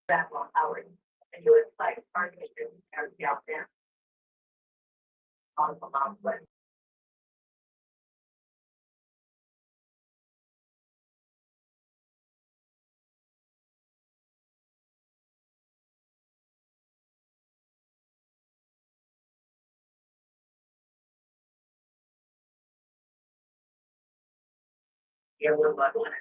That long hours. And you would like targeting your out there on the mountain, but you're a little bit.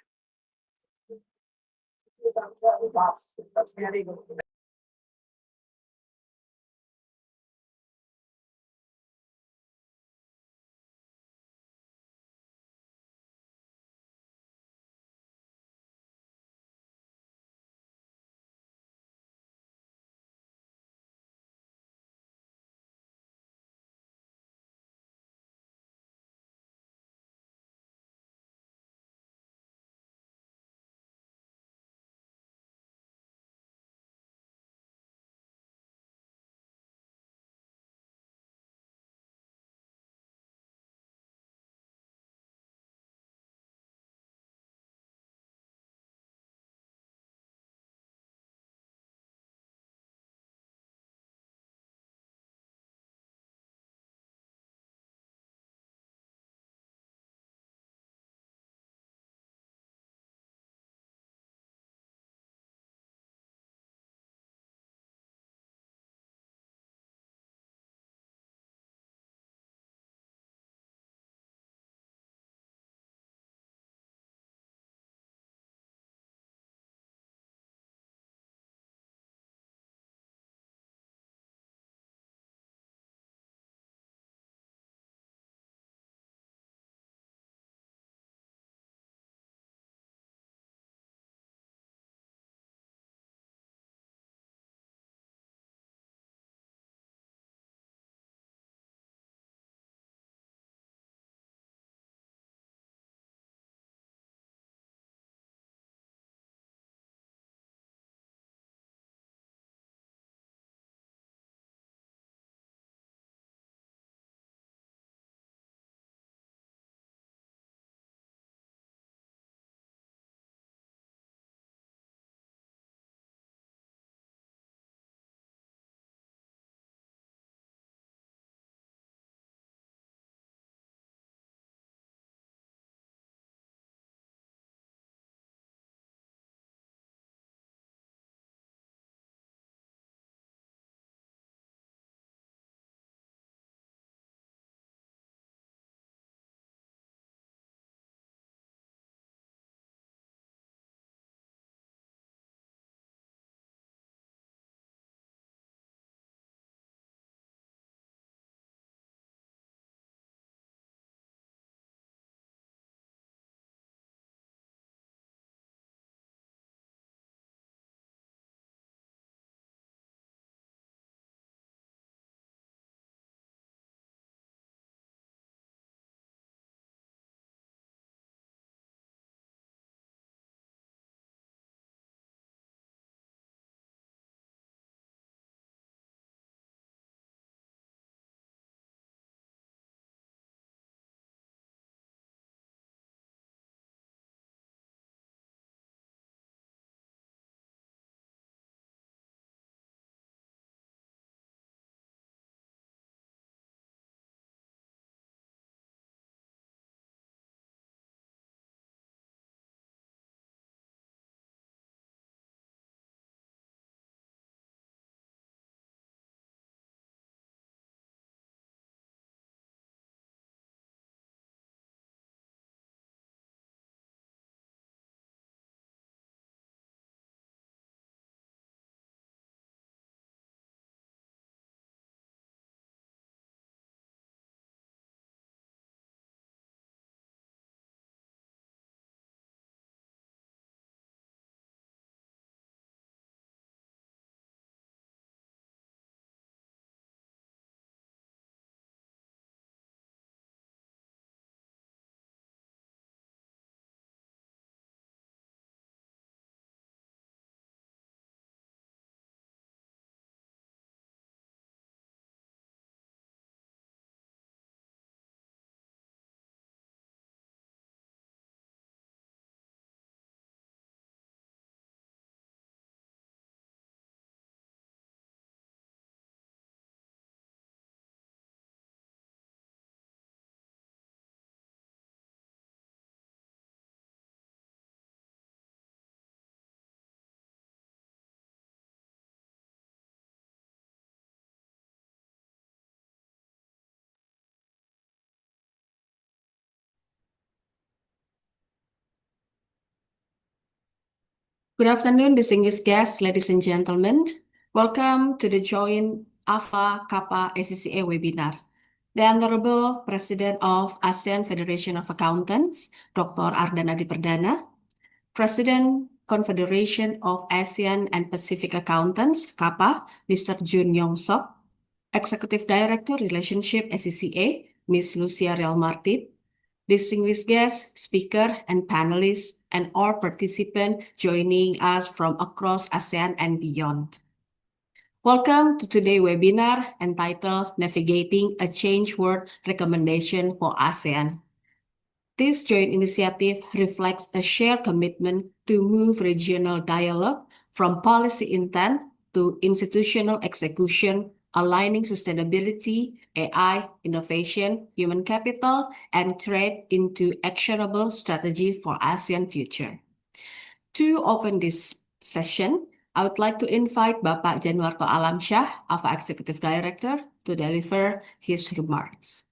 Good afternoon, distinguished guests, ladies and gentlemen. Welcome to the joint AFA CAPA ACCA webinar. The Honorable President of ASEAN Federation of Accountants, Dr. Ardana Perdana, President Confederation of ASEAN and Pacific Accountants, CAPA, Mr. Jun Yong Sok, Executive Director Relationship ACCA, Ms. Lucia Real Martin, distinguished guests, speaker, and panelists, and all participants joining us from across ASEAN and beyond. Welcome to today's webinar entitled Navigating a Change World Recommendation for ASEAN. This joint initiative reflects a shared commitment to move regional dialogue from policy intent to institutional execution, aligning sustainability, AI, innovation, human capital, and trade into actionable strategy for ASEAN future. To open this session, I would like to invite Bapak Januarto Alamsyah, AFA Executive Director, to deliver his remarks.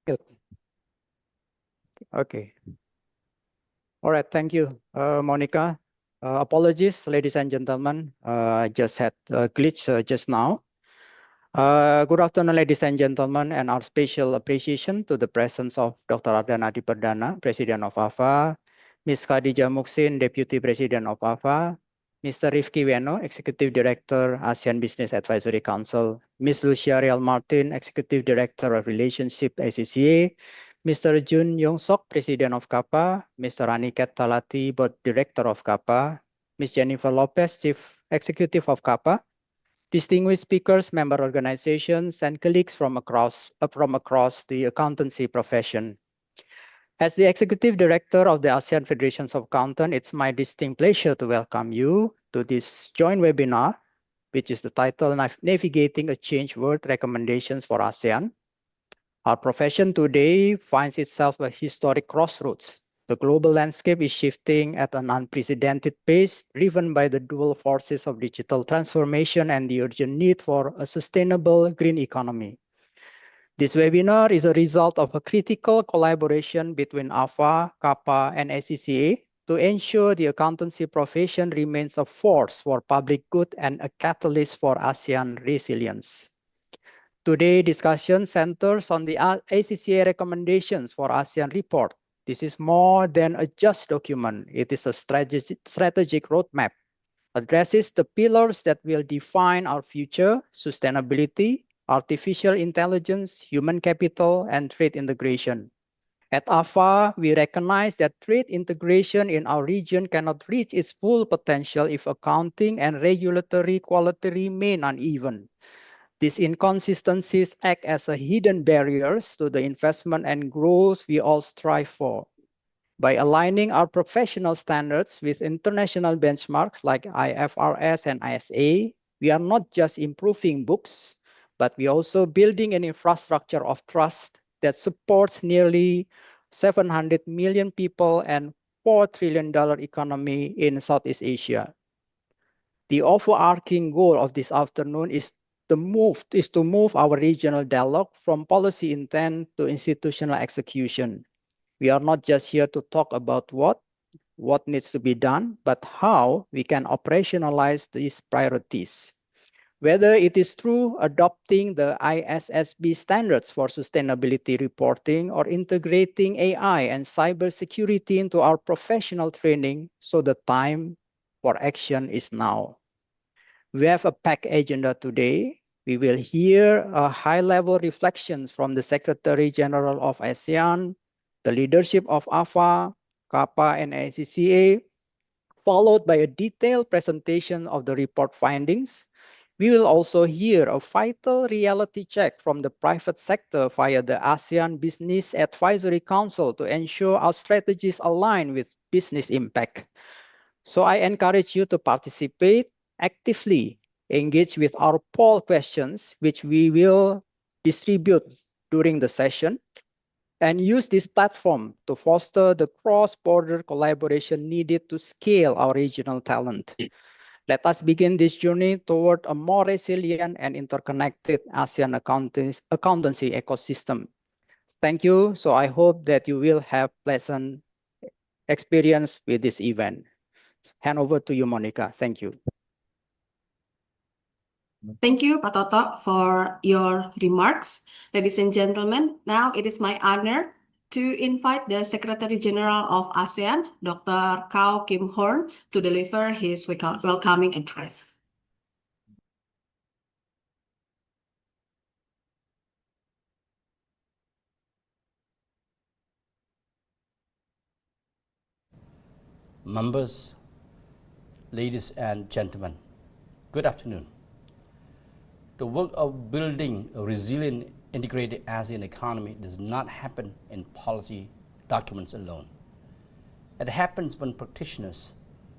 Good. Okay. All right. Thank you, Monica. Apologies, ladies and gentlemen. I just had a glitch just now. Good afternoon, ladies and gentlemen, and our special appreciation to the presence of Dr. Ardana Perdana, President of AFA, Ms. Khadija Muksin, Deputy President of AFA, Mr. Rifki Weno, Executive Director, ASEAN Business Advisory Council, Ms. Lucia Real Martin, Executive Director of Relationship ACCA, Mr. Jun Yong Sok, President of CAPA, Mr. Aniket Talati, Board Director of CAPA, Ms. Jennifer Lopez, Chief Executive of CAPA, distinguished speakers, member organizations, and colleagues from across the accountancy profession. As the Executive Director of the ASEAN Federations of Accountants, it's my distinct pleasure to welcome you to this joint webinar, which is the title Navigating a Change World Recommendations for ASEAN. Our profession today finds itself at historic crossroads. The global landscape is shifting at an unprecedented pace, driven by the dual forces of digital transformation and the urgent need for a sustainable green economy. This webinar is a result of a critical collaboration between AFA, CAPA, and ACCA to ensure the accountancy profession remains a force for public good and a catalyst for ASEAN resilience. Today, discussion centers on the ACCA recommendations for ASEAN report. This is more than a just document. It is a strategic roadmap, addresses the pillars that will define our future: sustainability, artificial intelligence, human capital, and trade integration. At AFA, we recognize that trade integration in our region cannot reach its full potential if accounting and regulatory quality remain uneven. These inconsistencies act as a hidden barriers to the investment and growth we all strive for. By aligning our professional standards with international benchmarks like IFRS and ISA, we are not just improving books, but we also building an infrastructure of trust that supports nearly 700 million people and $4 trillion economy in Southeast Asia. The overarching goal of this afternoon is to move our regional dialogue from policy intent to institutional execution. We are not just here to talk about what needs to be done, but how we can operationalize these priorities. Whether it is through adopting the ISSB standards for sustainability reporting or integrating AI and cybersecurity into our professional training, so the time for action is now. We have a packed agenda today. We will hear high-level reflections from the Secretary General of ASEAN, the leadership of AFA, CAPA, and ACCA, followed by a detailed presentation of the report findings. We will also hear a vital reality check from the private sector via the ASEAN Business Advisory Council to ensure our strategies align with business impact. So I encourage you to participate actively, engage with our poll questions, which we will distribute during the session, and use this platform to foster the cross-border collaboration needed to scale our regional talent. Let us begin this journey toward a more resilient and interconnected ASEAN accountancy ecosystem. Thank you. So I hope that you will have pleasant experience with this event. Hand over to you, Monica. Thank you. Thank you, Pak Toto, for your remarks. Ladies and gentlemen, now it is my honor to invite the Secretary General of ASEAN, Dr. Kao Kim Horn, to deliver his welcoming address. Members, ladies and gentlemen, good afternoon. The work of building a resilient, integrated ASEAN economy does not happen in policy documents alone. It happens when practitioners,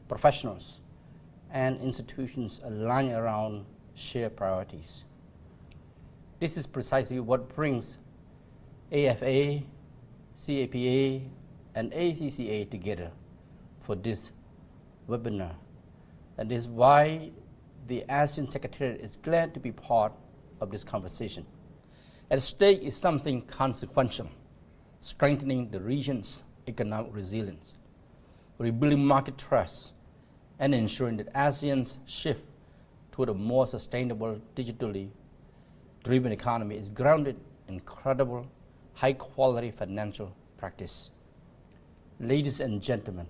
professionals, and institutions align around shared priorities. This is precisely what brings AFA, CAPA, and ACCA together for this webinar. And this is why the ASEAN Secretariat is glad to be part of this conversation. At stake is something consequential: strengthening the region's economic resilience, rebuilding market trust, and ensuring that ASEAN's shift toward a more sustainable, digitally driven economy is grounded in credible, high-quality financial practice. Ladies and gentlemen,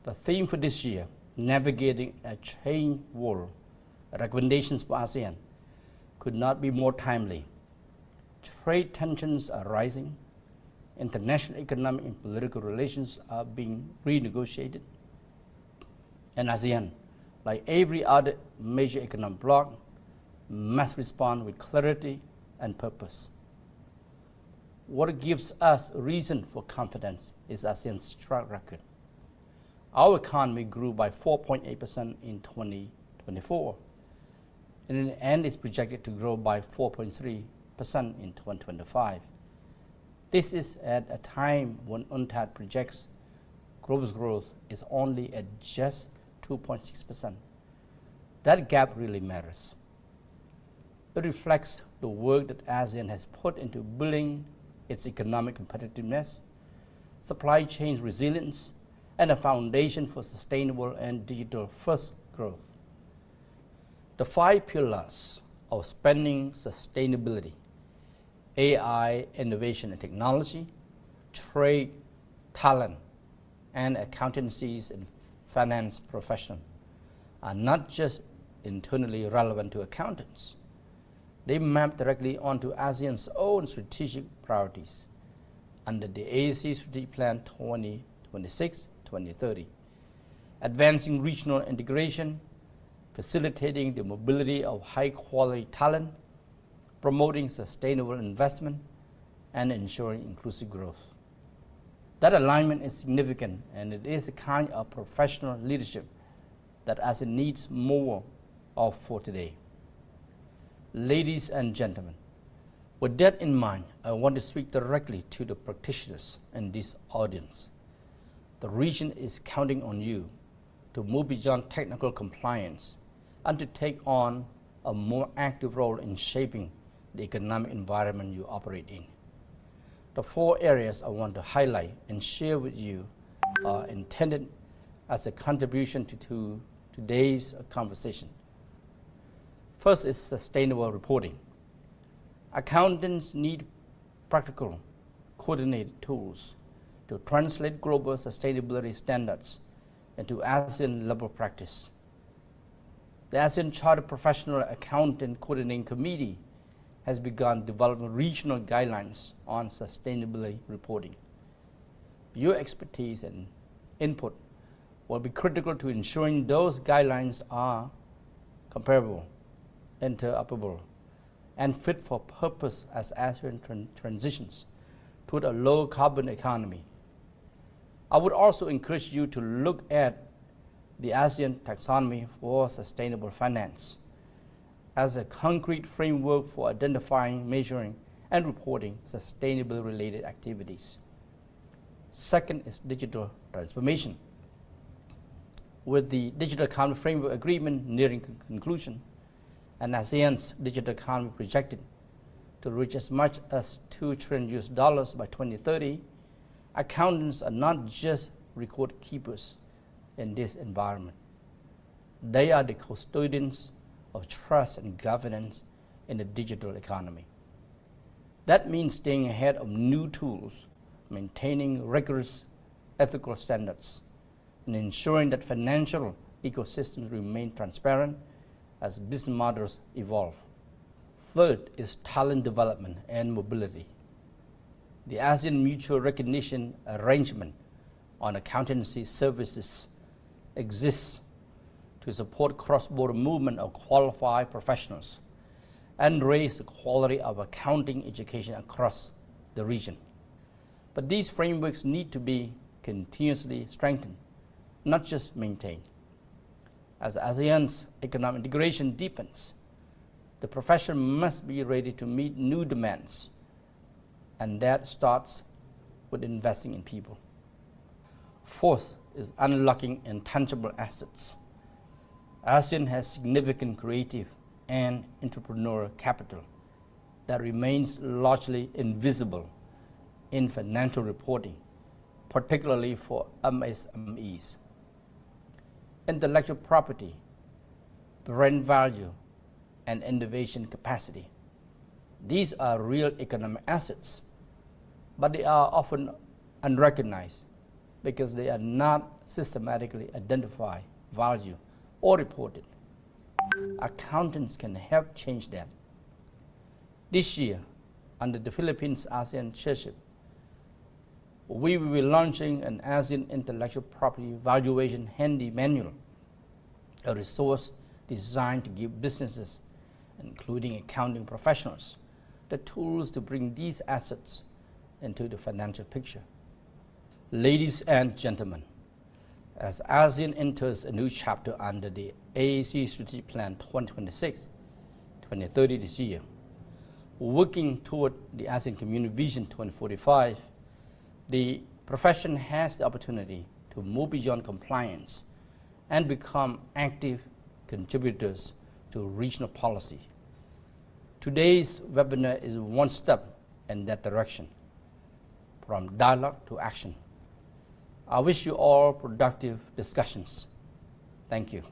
the theme for this year, Navigating a Changed World, recommendations for ASEAN, could not be more timely. Trade tensions are rising, international economic and political relations are being renegotiated, and ASEAN, like every other major economic bloc, must respond with clarity and purpose. What gives us a reason for confidence is ASEAN's track record. Our economy grew by 4.8% in 2024, and is projected to grow by 4.3% in 2025. This is at a time when UNCTAD projects global growth is only at just 2.6%. That gap really matters. It reflects the work that ASEAN has put into building its economic competitiveness, supply chain resilience, and a foundation for sustainable and digital-first growth. The 5 pillars of spending sustainability, AI, innovation and technology, trade, talent, and accountancies and finance professionals are not just internally relevant to accountants. They map directly onto ASEAN's own strategic priorities under the ASEAN Strategic Plan 2026-2030, advancing regional integration, facilitating the mobility of high-quality talent, promoting sustainable investment, and ensuring inclusive growth. That alignment is significant, and it is the kind of professional leadership that ASEAN needs more of for today. Ladies and gentlemen, with that in mind, I want to speak directly to the practitioners in this audience. The region is counting on you to move beyond technical compliance and to take on a more active role in shaping the economic environment you operate in. The 4 areas I want to highlight and share with you are intended as a contribution to today's conversation. First is sustainable reporting. Accountants need practical, coordinated tools to translate global sustainability standards into ASEAN level practice. The ASEAN Chartered Professional Accountant Coordinating Committee has begun developing regional guidelines on sustainability reporting. Your expertise and input will be critical to ensuring those guidelines are comparable, interoperable, and fit for purpose as ASEAN transitions toward a low carbon economy. I would also encourage you to look at the ASEAN taxonomy for sustainable finance as a concrete framework for identifying, measuring, and reporting sustainability related activities. Second is digital transformation. With the Digital Economy Framework Agreement nearing conclusion, and ASEAN's digital economy projected to reach as much as $2 trillion by 2030, accountants are not just record keepers in this environment. They are the custodians of trust and governance in the digital economy. That means staying ahead of new tools, maintaining rigorous ethical standards, and ensuring that financial ecosystems remain transparent as business models evolve. Third is talent development and mobility. The ASEAN Mutual Recognition Arrangement on accountancy services exists to support cross-border movement of qualified professionals and raise the quality of accounting education across the region. But these frameworks need to be continuously strengthened, not just maintained. As ASEAN's economic integration deepens, the profession must be ready to meet new demands, and that starts with investing in people. Fourth is unlocking intangible assets. ASEAN has significant creative and entrepreneurial capital that remains largely invisible in financial reporting, particularly for MSMEs. Intellectual property, brand value, and innovation capacity. These are real economic assets, but they are often unrecognized because they are not systematically identified, valued, or reported. Accountants can help change that. This year, under the Philippines ASEAN Chairship, we will be launching an ASEAN Intellectual Property Valuation Handy Manual, a resource designed to give businesses, including accounting professionals, the tools to bring these assets into the financial picture. Ladies and gentlemen, as ASEAN enters a new chapter under the AAC Strategic Plan 2026-2030 this year, working toward the ASEAN Community Vision 2045, the profession has the opportunity to move beyond compliance and become active contributors to regional policy. Today's webinar is one step in that direction, from dialogue to action. I wish you all productive discussions. Thank you.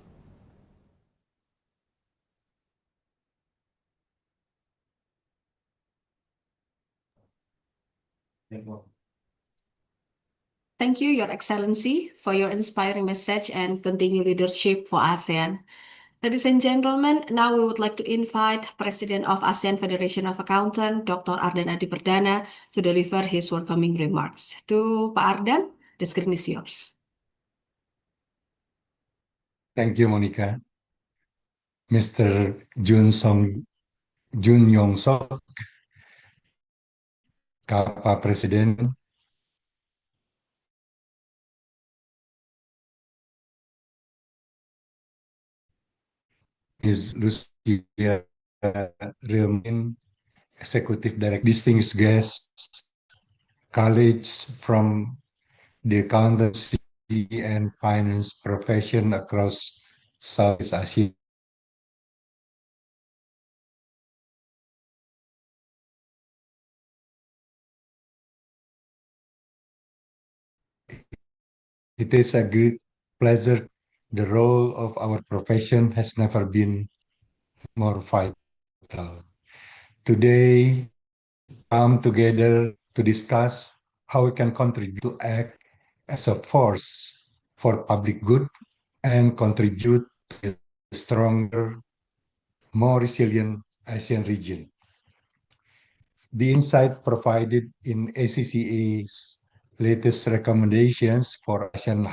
Thank you, Your Excellency, for your inspiring message and continued leadership for ASEAN. Ladies and gentlemen, now we would like to invite President of ASEAN Federation of Accountants, Dr. Ardan Adi Perdana, to deliver his welcoming remarks. To Pak Ardan, the screen is yours. Thank you, Monica. Mr. Jun Yong Sok, CAPA President, Ms. Lucia Rilmin, Executive Director, distinguished guests, colleagues from the accountancy and finance profession across Southeast Asia. It is a great pleasure. The role of our profession has never been more vital. Today, come together to discuss how we can contribute to act as a force for public good and contribute to the stronger, more resilient ASEAN region. The insight provided in ACCA's latest recommendations for ASEAN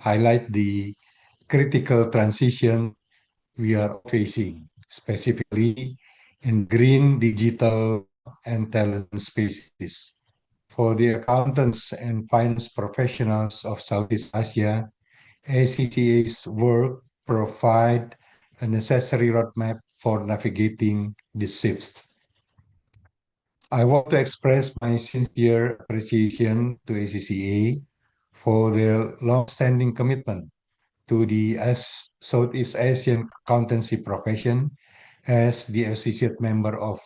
highlight the critical transition we are facing, specifically in green, digital, and talent spaces. For the accountants and finance professionals of Southeast Asia, ACCA's work provide a necessary roadmap for navigating this shift. I want to express my sincere appreciation to ACCA for their long-standing commitment to the Southeast Asian accountancy profession as the associate member of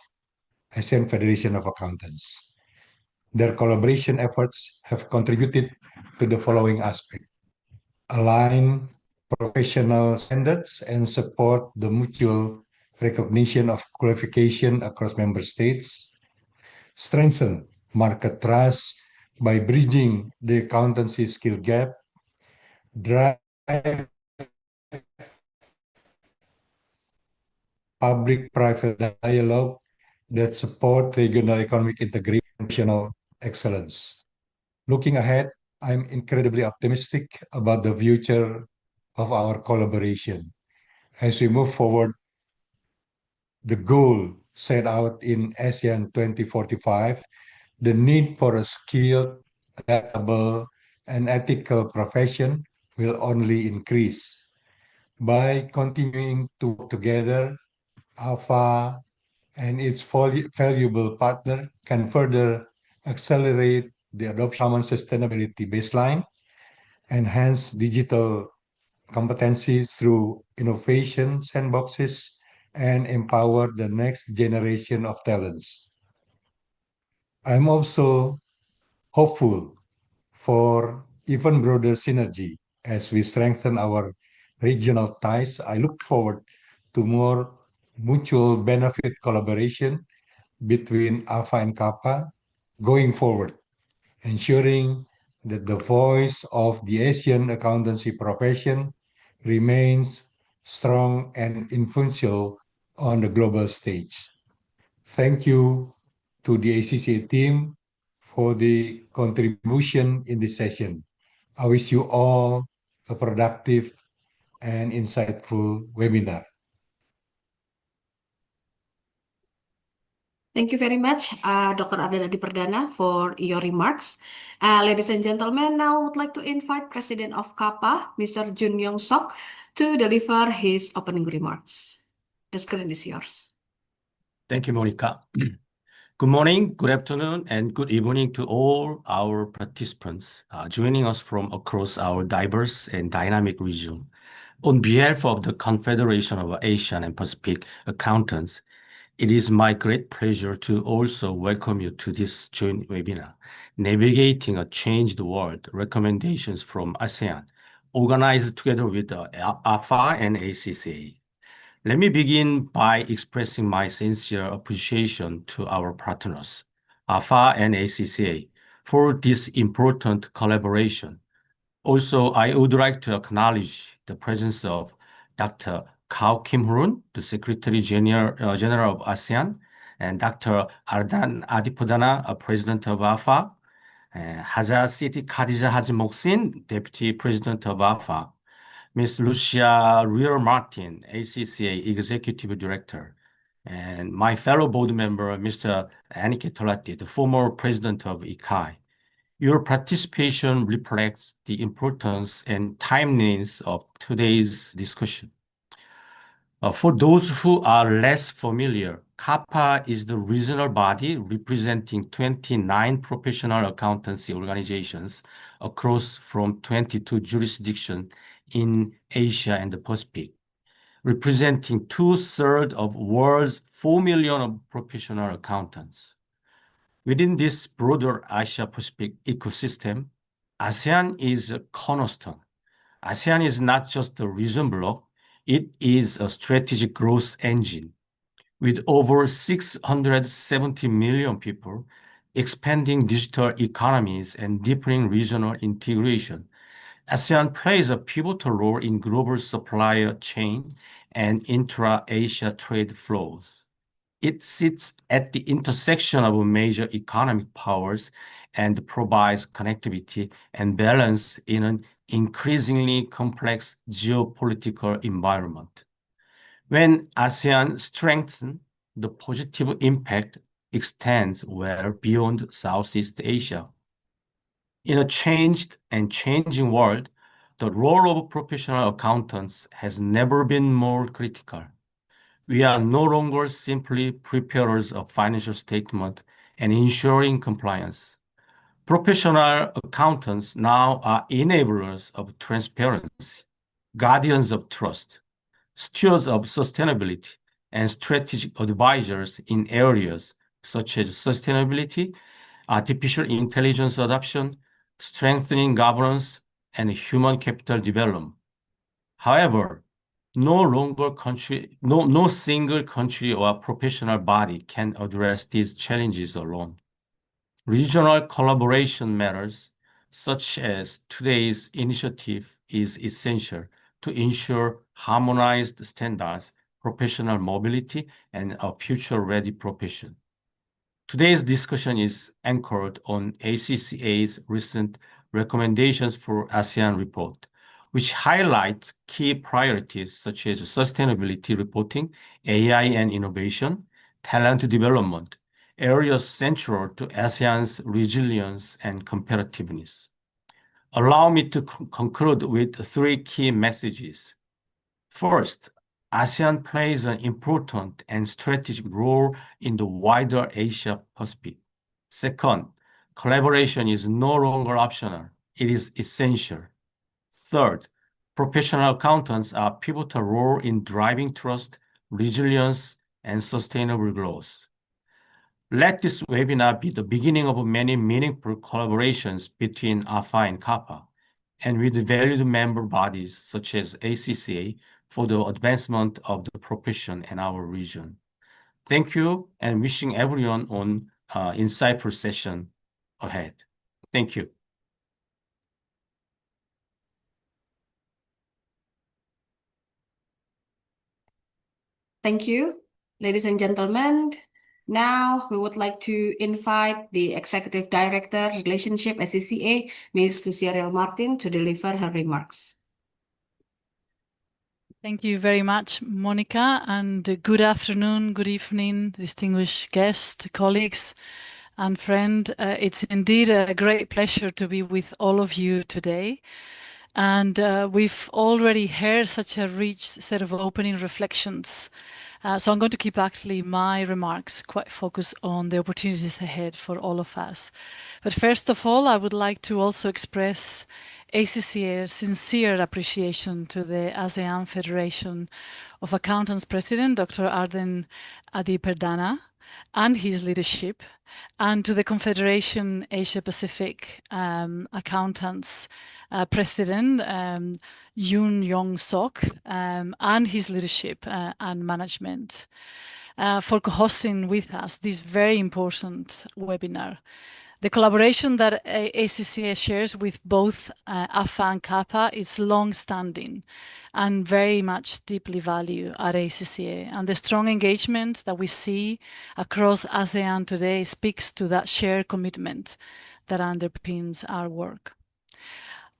ASEAN Federation of Accountants. Their collaboration efforts have contributed to the following aspects: align professional standards and support the mutual recognition of qualification across member states, strengthen market trust by bridging the accountancy skill gap, drive public-private dialogue that support regional economic integration and national excellence. Looking ahead, I'm incredibly optimistic about the future of our collaboration. As we move forward, the goal set out in ASEAN 2045, the need for a skilled, adaptable, and ethical profession will only increase. By continuing to work together, AFA and its valuable partner can further accelerate the adoption of common sustainability baseline, enhance digital competencies through innovation sandboxes, and empower the next generation of talents. I'm also hopeful for even broader synergy as we strengthen our regional ties. I look forward to more mutual benefit collaboration between AFA and CAPA going forward, ensuring that the voice of the Asian accountancy profession remains strong and influential on the global stage. Thank you to the ACCA team for the contribution in this session. I wish you all a productive and insightful webinar. Thank you very much, Dr. Ardana Perdana, for your remarks. Ladies and gentlemen, now I would like to invite President of CAPA, Mr. Jun Yong Sok, to deliver his opening remarks. The screen is yours. Thank you, Monica. Good morning, good afternoon, and good evening to all our participants joining us from across our diverse and dynamic region. On behalf of the Confederation of Asian and Pacific Accountants, it is my great pleasure to also welcome you to this joint webinar, Navigating a Changed World, Recommendations from ASEAN, organized together with the AFA and ACCA. Let me begin by expressing my sincere appreciation to our partners, AFA and ACCA, for this important collaboration. Also, I would like to acknowledge the presence of Dr. Kao Kim-hoon, the Secretary General of ASEAN, and Dr. Ardan Adipodana, President of AFA, Haja Siti Khadija Haji Moksin, Deputy President of AFA, Ms. Lucia Rear-Martin, ACCA Executive Director, and my fellow board member, Mr. Anike Tolati, the former President of ICAI. Your participation reflects the importance and timeliness of today's discussion. For those who are less familiar, CAPA is the regional body representing 29 professional accountancy organizations across from 22 jurisdictions in Asia and the Pacific, representing 2/3 of world's 4 million professional accountants. Within this broader Asia-Pacific ecosystem, ASEAN is a cornerstone. ASEAN is not just a region bloc, it is a strategic growth engine. With over 670 million people, expanding digital economies and deepening regional integration, ASEAN plays a pivotal role in global supply chain and intra-Asia trade flows. It sits at the intersection of major economic powers and provides connectivity and balance in an increasingly complex geopolitical environment. When ASEAN strengthens, the positive impact extends well beyond Southeast Asia. In a changed and changing world, the role of professional accountants has never been more critical. We are no longer simply preparers of financial statement and ensuring compliance. Professional accountants now are enablers of transparency, guardians of trust, stewards of sustainability, and strategic advisors in areas such as sustainability, artificial intelligence adoption, strengthening governance, and human capital development. However, no single country or professional body can address these challenges alone. Regional collaboration matters, such as today's initiative, is essential to ensure harmonized standards, professional mobility, and a future-ready profession. Today's discussion is anchored on ACCA's recent recommendations for ASEAN report, which highlights key priorities such as sustainability reporting, AI and innovation, talent development, areas central to ASEAN's resilience and competitiveness. Allow me to conclude with 3 key messages. First, ASEAN plays an important and strategic role in the wider Asia Pacific. Second, collaboration is no longer optional, it is essential. Third, professional accountants are a pivotal role in driving trust, resilience, and sustainable growth. Let this webinar be the beginning of many meaningful collaborations between AFA and CAPA, and with valued member bodies such as ACCA for the advancement of the profession in our region. Thank you, and wishing everyone an insightful session ahead. Thank you. Thank you, ladies and gentlemen. Now we would like to invite the Executive Director, Relationship ACCA, Ms. Lucia Martin, to deliver her remarks. Thank you very much, Monica, and good afternoon, good evening, distinguished guests, colleagues, and friend. It's indeed a great pleasure to be with all of you today. And we've already heard such a rich set of opening reflections. So I'm going to keep actually my remarks quite focused on the opportunities ahead for all of us. But first of all, I would like to also express ACCA's sincere appreciation to the ASEAN Federation of Accountants President, Dr. Arden Adiperdana, and his leadership, and to the Confederation Asia Pacific Accountants President, Yoon Yong-sok, and his leadership and management for co-hosting with us this very important webinar. The collaboration that ACCA shares with both AFA and CAPA is long-standing and very much deeply valued at ACCA. And the strong engagement that we see across ASEAN today speaks to that shared commitment that underpins our work.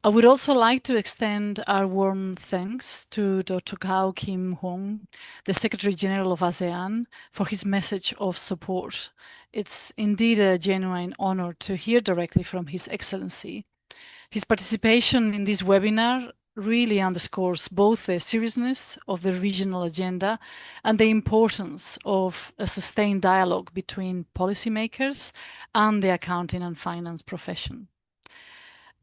I would also like to extend our warm thanks to Dr. Kao Kim Hong, the Secretary General of ASEAN, for his message of support. It's indeed a genuine honor to hear directly from His Excellency. His participation in this webinar really underscores both the seriousness of the regional agenda and the importance of a sustained dialogue between policymakers and the accounting and finance profession.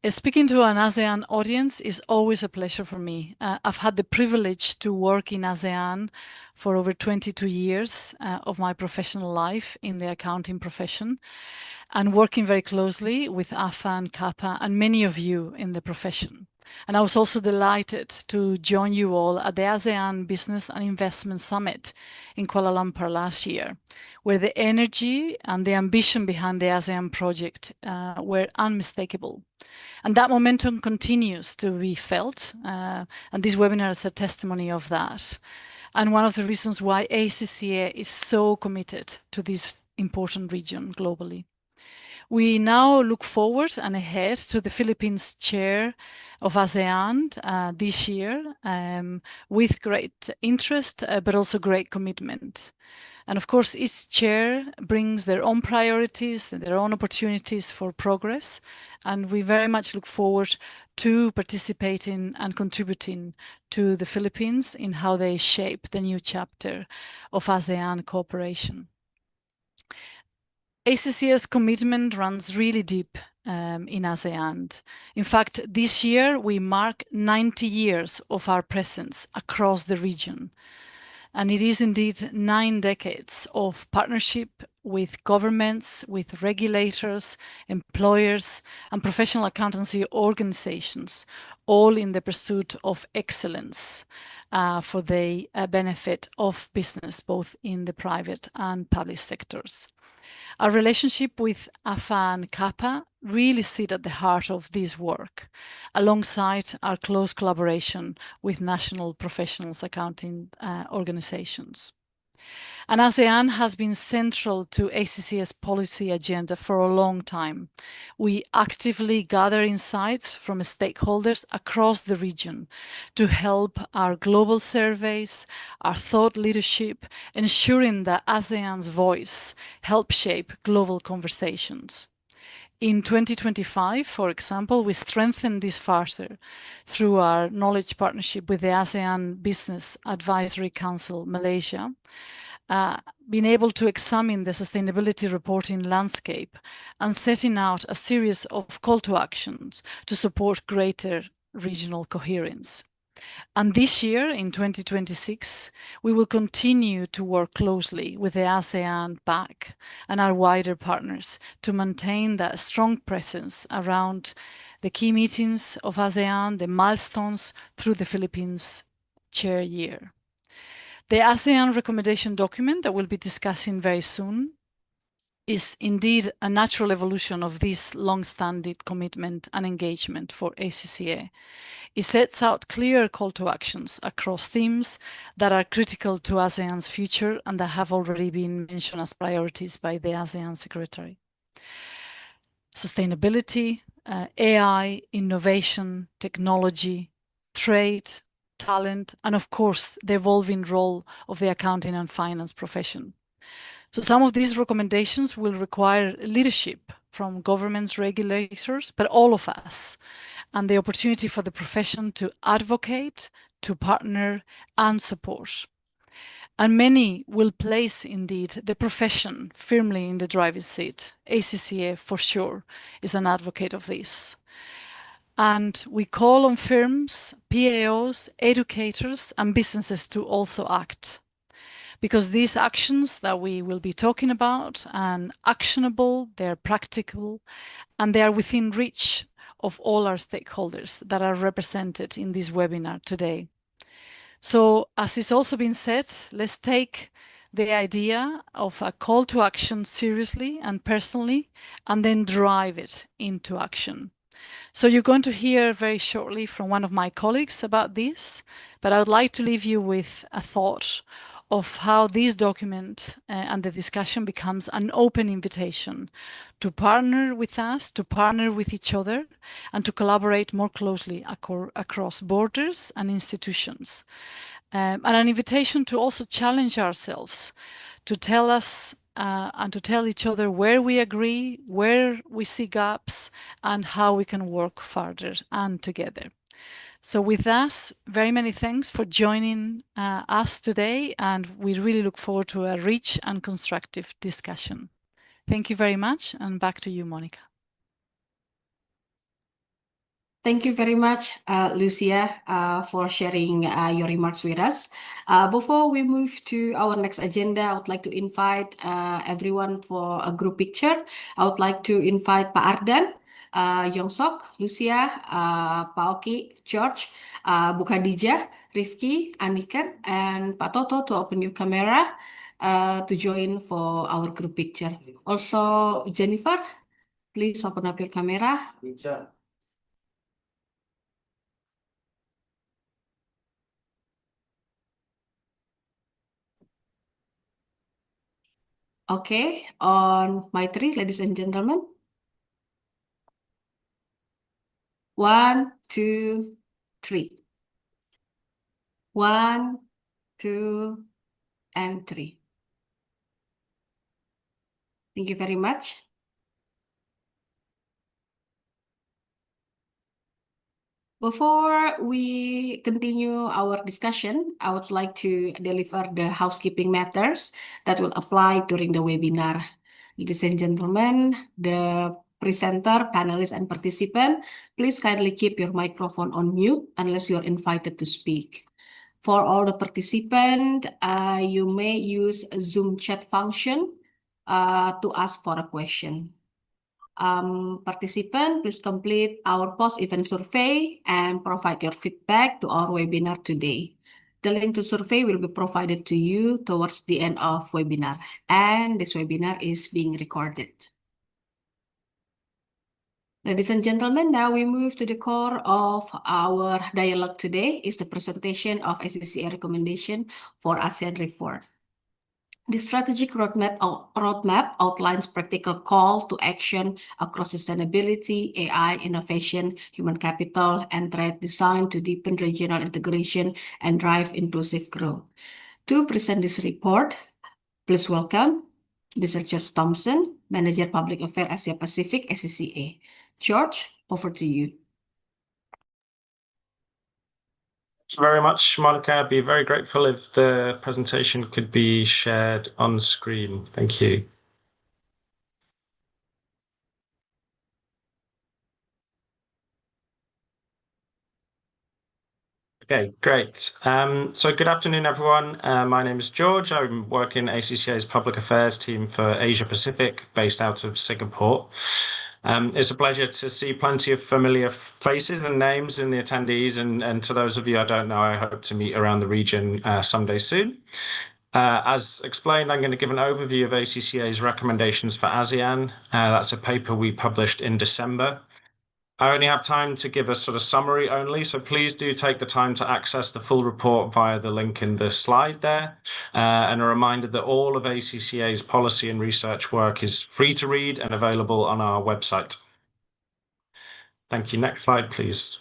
Speaking to an ASEAN audience is always a pleasure for me. I've had the privilege to work in ASEAN for over 22 years of my professional life in the accounting profession, and working very closely with AFA and CAPA and many of you in the profession. And I was also delighted to join you all at the ASEAN Business and Investment Summit in Kuala Lumpur last year, where the energy and the ambition behind the ASEAN project were unmistakable. And that momentum continues to be felt, and this webinar is a testimony of that. And one of the reasons why ACCA is so committed to this important region globally. We now look forward and ahead to the Philippines chair of ASEAN this year with great interest, but also great commitment. And of course, each chair brings their own priorities and their own opportunities for progress. And we very much look forward to participating and contributing to the Philippines in how they shape the new chapter of ASEAN cooperation. ACCA's commitment runs really deep in ASEAN. In fact, this year we mark 90 years of our presence across the region. And it is indeed 9 decades of partnership with governments, with regulators, employers, and professional accountancy organizations, all in the pursuit of excellence for the benefit of business, both in the private and public sectors. Our relationship with AFA and CAPA really sit at the heart of this work, alongside our close collaboration with national professionals accounting organizations. And ASEAN has been central to ACCA's policy agenda for a long time. We actively gather insights from stakeholders across the region to help our global surveys, our thought leadership, ensuring that ASEAN's voice helps shape global conversations. In 2025, for example, we strengthened this further through our knowledge partnership with the ASEAN Business Advisory Council, Malaysia, being able to examine the sustainability reporting landscape and setting out a series of call to actions to support greater regional coherence. And this year, in 2026, we will continue to work closely with the ASEAN BAC and our wider partners to maintain that strong presence around the key meetings of ASEAN, the milestones through the Philippines chair year. The ASEAN recommendation document that we'll be discussing very soon is indeed a natural evolution of this long-standing commitment and engagement for ACCA. It sets out clear call to actions across themes that are critical to ASEAN's future and that have already been mentioned as priorities by the ASEAN Secretary. Sustainability, AI, innovation, technology, trade, talent, and of course, the evolving role of the accounting and finance profession. So some of these recommendations will require leadership from governments, regulators, but all of us, and the opportunity for the profession to advocate, to partner, and support. And many will place, indeed, the profession firmly in the driver's seat. ACCA, for sure, is an advocate of this. And we call on firms, PAOs, educators, and businesses to also act. Because these actions that we will be talking about are actionable, they're practical, and they are within reach of all our stakeholders that are represented in this webinar today. So, as it's also been said, let's take the idea of a call to action seriously and personally, and then drive it into action. So you're going to hear very shortly from one of my colleagues about this, but I would like to leave you with a thought of how this document and the discussion becomes an open invitation to partner with us, to partner with each other, and to collaborate more closely across borders and institutions. And an invitation to also challenge ourselves, to tell us and to tell each other where we agree, where we see gaps, and how we can work further and together. So with that, very many thanks for joining us today, and we really look forward to a rich and constructive discussion. Thank you very much, and back to you, Monica. Thank you very much, Lucia, for sharing your remarks with us. Before we move to our next agenda, I would like to invite everyone for a group picture. I would like to invite Pak Ardan, Yongsok, Lucia, Paoki, George, Bu Khadijah, Rifki, Aniket, and Pak Toto to open your camera to join for our group picture. Also, Jennifer, please open up your camera. Okay, on my three, ladies and gentlemen. 1, 2, 3. 1, 2, and 3. Thank you very much. Before we continue our discussion, I would like to deliver the housekeeping matters that will apply during the webinar. Ladies and gentlemen, the presenter, panelists, and participant, please kindly keep your microphone on mute unless you are invited to speak. For all the participants, you may use a Zoom chat function to ask for a question. Participant, please complete our post-event survey and provide your feedback to our webinar today. The link to survey will be provided to you towards the end of webinar, and this webinar is being recorded. Ladies and gentlemen, now we move to the core of our dialogue today is the presentation of ACCA recommendation for ASEAN report. The strategic roadmap outlines practical call to action across sustainability, AI, innovation, human capital, and trade designed to deepen regional integration and drive inclusive growth. To present this report, please welcome Mr. George Thompson, Manager Public Affairs Asia Pacific, ACCA. George, over to you. Thank you very much, Monica. I'd be very grateful if the presentation could be shared on screen. Thank you. Okay, great. So good afternoon, everyone. My name is George. I work in ACCA's Public Affairs team for Asia Pacific, based out of Singapore. It's a pleasure to see plenty of familiar faces and names in the attendees, and to those of you I don't know, I hope to meet around the region someday soon. As explained, I'm going to give an overview of ACCA's recommendations for ASEAN. That's a paper we published in December. I only have time to give a sort of summary only, so please do take the time to access the full report via the link in the slide there. And a reminder that all of ACCA's policy and research work is free to read and available on our website. Thank you. Next slide, please.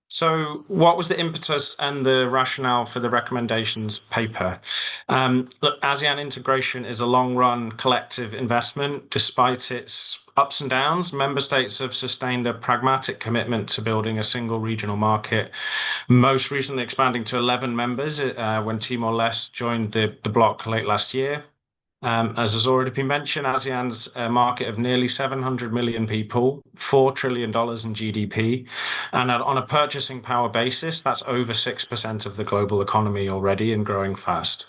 So what was the impetus and the rationale for the recommendations paper? Look, ASEAN integration is a long-run collective investment. Despite its ups and downs, member states have sustained a pragmatic commitment to building a single regional market, most recently expanding to 11 members when Timor-Leste joined the bloc late last year. As has already been mentioned, ASEAN's a market of nearly 700 million people, $4 trillion in GDP, and on a purchasing power basis, that's over 6% of the global economy already and growing fast.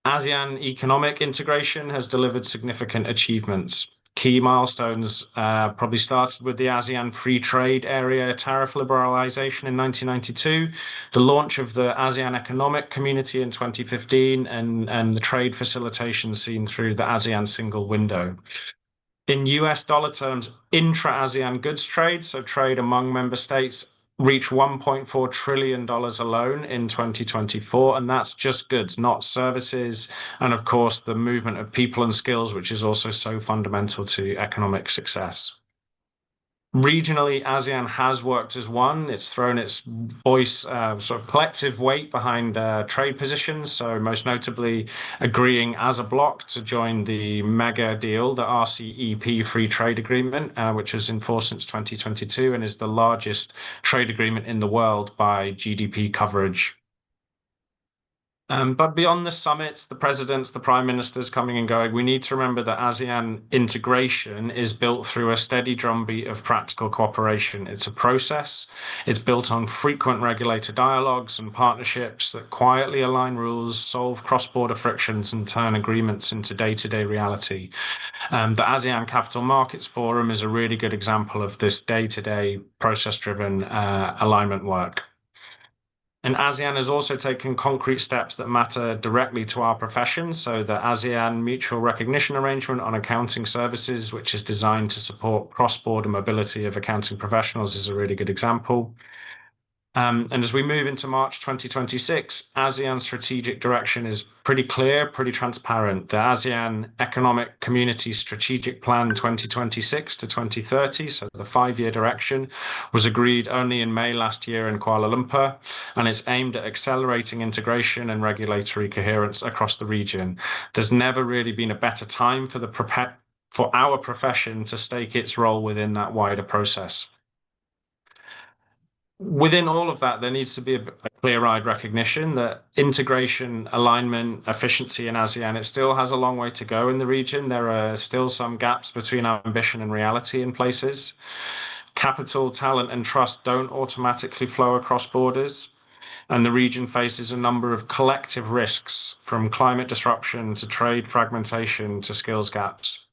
ASEAN economic integration has delivered significant achievements. Key milestones probably started with the ASEAN Free Trade Area tariff liberalization in 1992, the launch of the ASEAN Economic Community in 2015, and the trade facilitation seen through the ASEAN Single Window. In US dollar terms, intra-ASEAN goods trade, so trade among member states, reached $1.4 trillion alone in 2024, and that's just goods, not services, and of course the movement of people and skills, which is also so fundamental to economic success. Regionally, ASEAN has worked as one. It's thrown its voice, sort of collective weight behind trade positions. So most notably agreeing as a bloc to join the mega deal, the RCEP Free Trade Agreement, which is in force since 2022 and is the largest trade agreement in the world by GDP coverage. But beyond the summits, the presidents, the prime ministers coming and going, we need to remember that ASEAN integration is built through a steady drumbeat of practical cooperation. It's a process. It's built on frequent regulator dialogues and partnerships that quietly align rules, solve cross-border frictions, and turn agreements into day-to-day reality. The ASEAN Capital Markets Forum is a really good example of this day-to-day process-driven alignment work. And ASEAN has also taken concrete steps that matter directly to our profession. So the ASEAN Mutual Recognition Arrangement on Accounting Services, which is designed to support cross-border mobility of accounting professionals, is a really good example. And as we move into March 2026, ASEAN's strategic direction is pretty clear, pretty transparent. The ASEAN Economic Community Strategic Plan 2026 to 2030, so the 5-year direction, was agreed only in May last year in Kuala Lumpur, and it's aimed at accelerating integration and regulatory coherence across the region. There's never really been a better time for our profession to stake its role within that wider process. Within all of that, there needs to be a clear-eyed recognition that integration, alignment, efficiency in ASEAN, it still has a long way to go in the region. There are still some gaps between our ambition and reality in places. Capital, talent, and trust don't automatically flow across borders, and the region faces a number of collective risks, from climate disruption to trade fragmentation to skills gaps.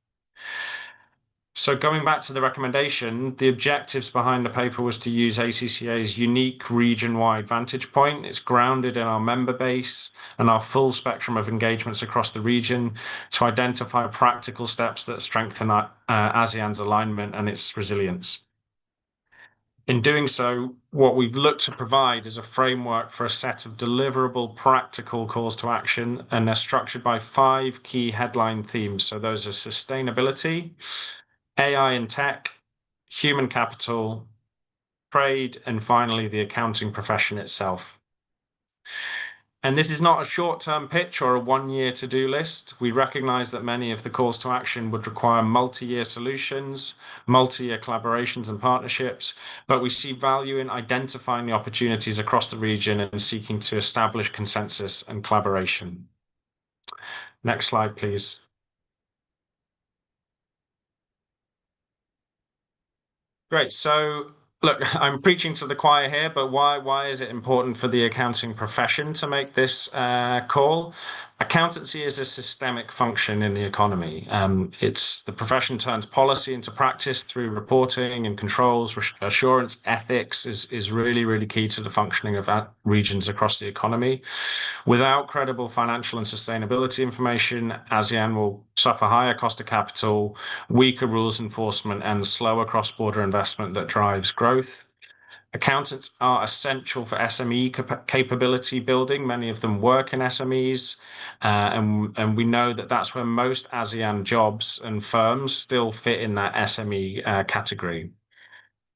So going back to the recommendation, the objectives behind the paper was to use ACCA's unique region-wide vantage point. It's grounded in our member base and our full spectrum of engagements across the region to identify practical steps that strengthen ASEAN's alignment and its resilience. In doing so, what we've looked to provide is a framework for a set of deliverable practical calls to action, and they're structured by 5 key headline themes. So those are sustainability, AI and tech, human capital, trade, and finally, the accounting profession itself. And this is not a short-term pitch or a one-year to-do list. We recognize that many of the calls to action would require multi-year solutions, multi-year collaborations and partnerships, but we see value in identifying the opportunities across the region and seeking to establish consensus and collaboration. Next slide, please. Great. So, look, I'm preaching to the choir here, but why is it important for the accounting profession to make this call? Accountancy is a systemic function in the economy. It's the profession turns policy into practice through reporting and controls, assurance, ethics is really, really key to the functioning of regions across the economy. Without credible financial and sustainability information, ASEAN will suffer higher cost of capital, weaker rules enforcement, and slower cross-border investment that drives growth. Accountants are essential for SME capability building. Many of them work in SMEs, and we know that that's where most ASEAN jobs and firms still fit in that SME category.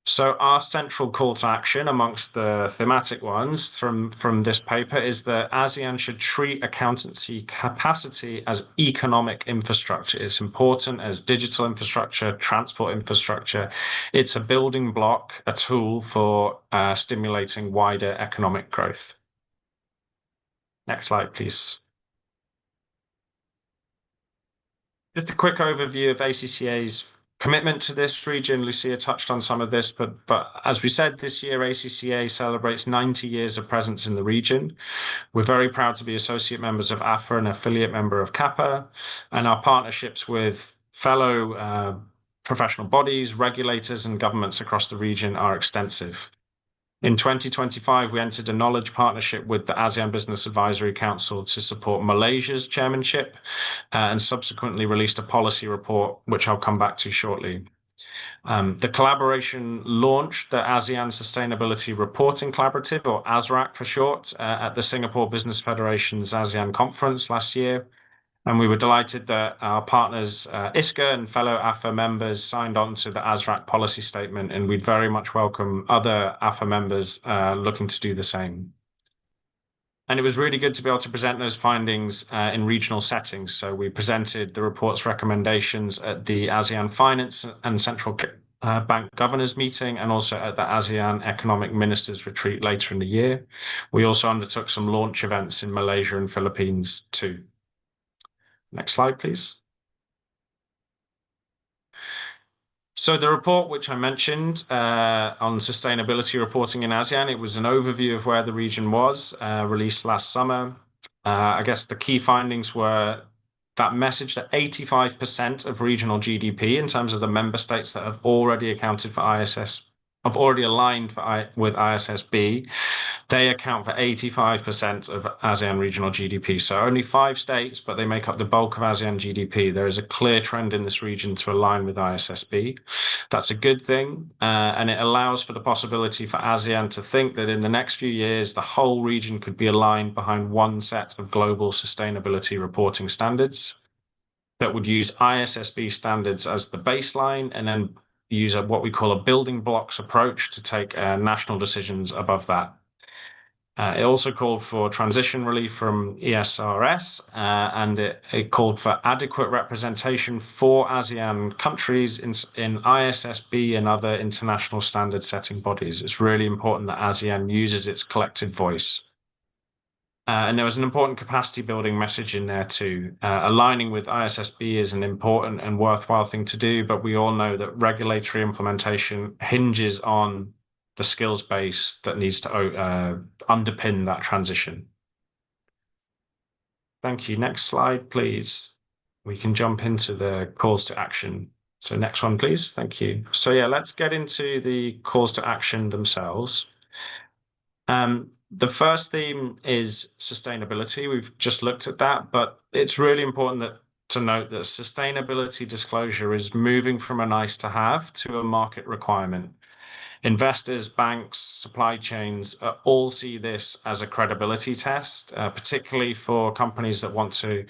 So our central call to action amongst the thematic ones from this paper is that ASEAN should treat accountancy capacity as economic infrastructure. It's important as digital infrastructure, transport infrastructure. It's a building block, a tool for stimulating wider economic growth. Next slide, please. Just a quick overview of ACCA's commitment to this region. Lucia touched on some of this, but as we said, this year ACCA celebrates 90 years of presence in the region. We're very proud to be associate members of AFA and affiliate member of CAPA, and our partnerships with fellow professional bodies, regulators, and governments across the region are extensive. In 2025, we entered a knowledge partnership with the ASEAN Business Advisory Council to support Malaysia's chairmanship, and subsequently released a policy report, which I'll come back to shortly. The collaboration launched the ASEAN Sustainability Reporting Collaborative, or ASRAC for short, at the Singapore Business Federation's ASEAN conference last year. And we were delighted that our partners, ISCA and fellow AFA members, signed on to the ASRAC policy statement, and we'd very much welcome other AFA members looking to do the same. And it was really good to be able to present those findings in regional settings. So we presented the report's recommendations at the ASEAN Finance and Central Bank Governors meeting and also at the ASEAN Economic Ministers Retreat later in the year. We also undertook some launch events in Malaysia and Philippines too. Next slide, please. So the report which I mentioned on sustainability reporting in ASEAN, it was an overview of where the region was, released last summer. I guess the key findings were that message that 85% of regional GDP in terms of the member states that have already accounted for ISS, have already aligned with ISSB, they account for 85% of ASEAN regional GDP. So only 5 states, but they make up the bulk of ASEAN GDP. There is a clear trend in this region to align with ISSB. That's a good thing, and it allows for the possibility for ASEAN to think that in the next few years, the whole region could be aligned behind one set of global sustainability reporting standards that would use ISSB standards as the baseline and then use what we call a building blocks approach to take national decisions above that. It also called for transition relief from ESRS, and it called for adequate representation for ASEAN countries in ISSB and other international standard setting bodies. It's really important that ASEAN uses its collective voice. And there was an important capacity building message in there too. Aligning with ISSB is an important and worthwhile thing to do, but we all know that regulatory implementation hinges on the skills base that needs to underpin that transition. Thank you. Next slide, please. We can jump into the calls to action. So next one, please. Thank you. So yeah, let's get into the calls to action themselves. The first theme is sustainability. We've just looked at that, but it's really important to note that sustainability disclosure is moving from a nice to have to a market requirement. Investors, banks, supply chains all see this as a credibility test, particularly for companies that want to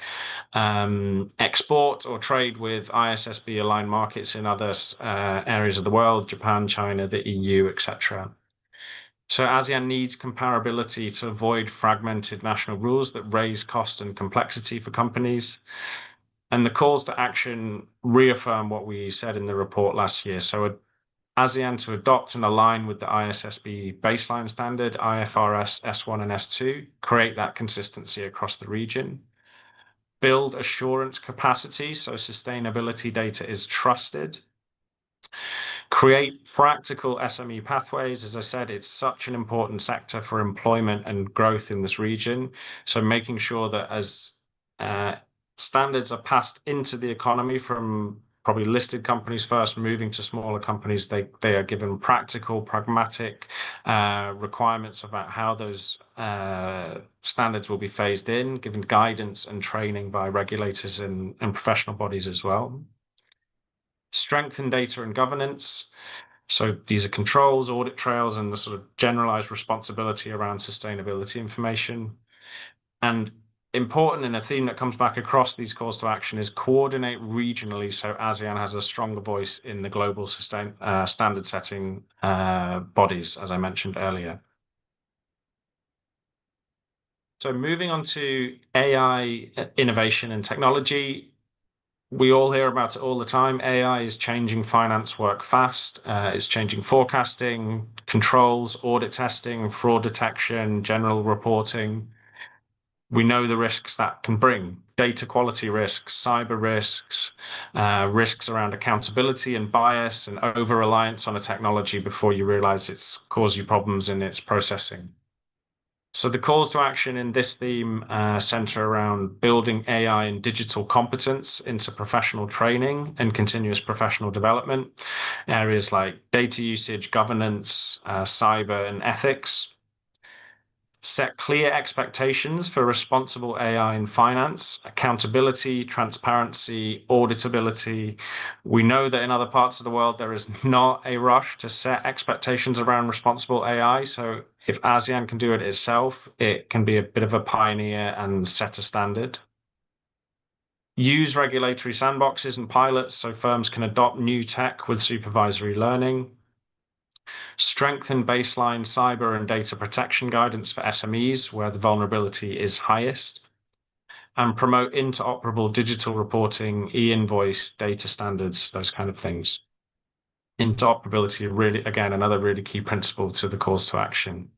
export or trade with ISSB aligned markets in other areas of the world, Japan, China, the EU, etc. So ASEAN needs comparability to avoid fragmented national rules that raise cost and complexity for companies. And the calls to action reaffirm what we said in the report last year. So ASEAN to adopt and align with the ISSB baseline standard, IFRS S1 and S2, create that consistency across the region. Build assurance capacity so sustainability data is trusted. Create practical SME pathways. As I said, it's such an important sector for employment and growth in this region. So making sure that as standards are passed into the economy from probably listed companies first, moving to smaller companies, they are given practical, pragmatic requirements about how those standards will be phased in, given guidance and training by regulators and professional bodies as well. Strengthen data and governance. So these are controls, audit trails, and the sort of generalized responsibility around sustainability information. And important, and a theme that comes back across these calls to action, is coordinate regionally so ASEAN has a stronger voice in the global standard setting bodies, as I mentioned earlier. So moving on to AI innovation and technology. We all hear about it all the time. AI is changing finance work fast. It's changing forecasting, controls, audit testing, fraud detection, general reporting. We know the risks that can bring: data quality risks, cyber risks, risks around accountability and bias, and over-reliance on a technology before you realize it's caused you problems in its processing. So the calls to action in this theme center around building AI and digital competence into professional training and continuous professional development, areas like data usage, governance, cyber, and ethics. Set clear expectations for responsible AI in finance, accountability, transparency, auditability. We know that in other parts of the world, there is not a rush to set expectations around responsible AI. So if ASEAN can do it itself, it can be a bit of a pioneer and set a standard. Use regulatory sandboxes and pilots so firms can adopt new tech with supervisory learning. Strengthen baseline cyber and data protection guidance for SMEs where the vulnerability is highest. And promote interoperable digital reporting, e-invoice, data standards, those kind of things. interoperability, really, again, another really key principle to the calls to action.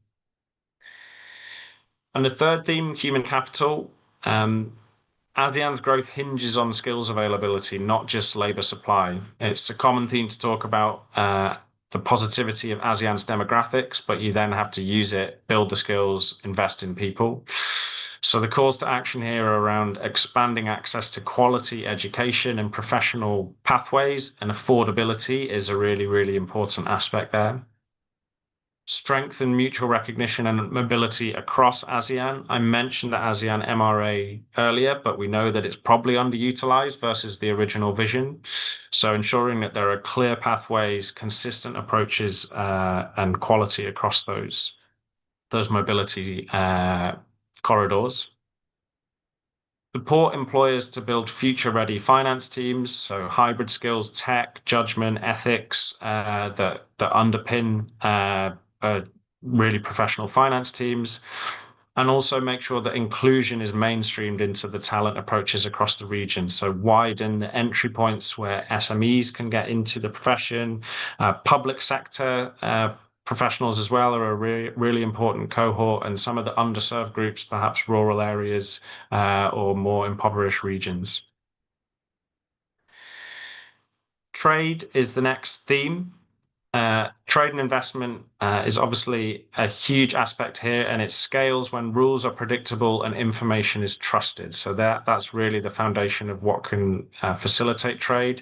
And the third theme, human capital. ASEAN's growth hinges on skills availability, not just labour supply. It's a common theme to talk about the positivity of ASEAN's demographics, but you then have to use it, build the skills, invest in people. So the calls to action here are around expanding access to quality education and professional pathways, and affordability is a really, really important aspect there. Strengthen mutual recognition and mobility across ASEAN. I mentioned the ASEAN MRA earlier, but we know that it's probably underutilized versus the original vision. So ensuring that there are clear pathways, consistent approaches, and quality across those mobility corridors. Support employers to build future-ready finance teams, so hybrid skills, tech, judgment, ethics that underpin really professional finance teams, and also make sure that inclusion is mainstreamed into the talent approaches across the region. So widen the entry points where SMEs can get into the profession. Public sector professionals as well are a really important cohort, and some of the underserved groups, perhaps rural areas or more impoverished regions. Trade is the next theme. Trade and investment is obviously a huge aspect here, and it scales when rules are predictable and information is trusted. So that's really the foundation of what can facilitate trade.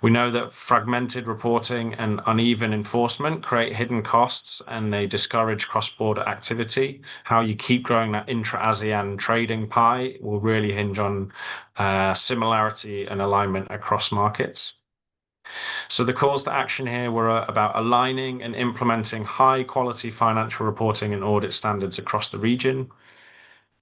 We know that fragmented reporting and uneven enforcement create hidden costs, and they discourage cross-border activity. How you keep growing that intra-ASEAN trading pie will really hinge on similarity and alignment across markets. So the calls to action here were about aligning and implementing high quality financial reporting and audit standards across the region,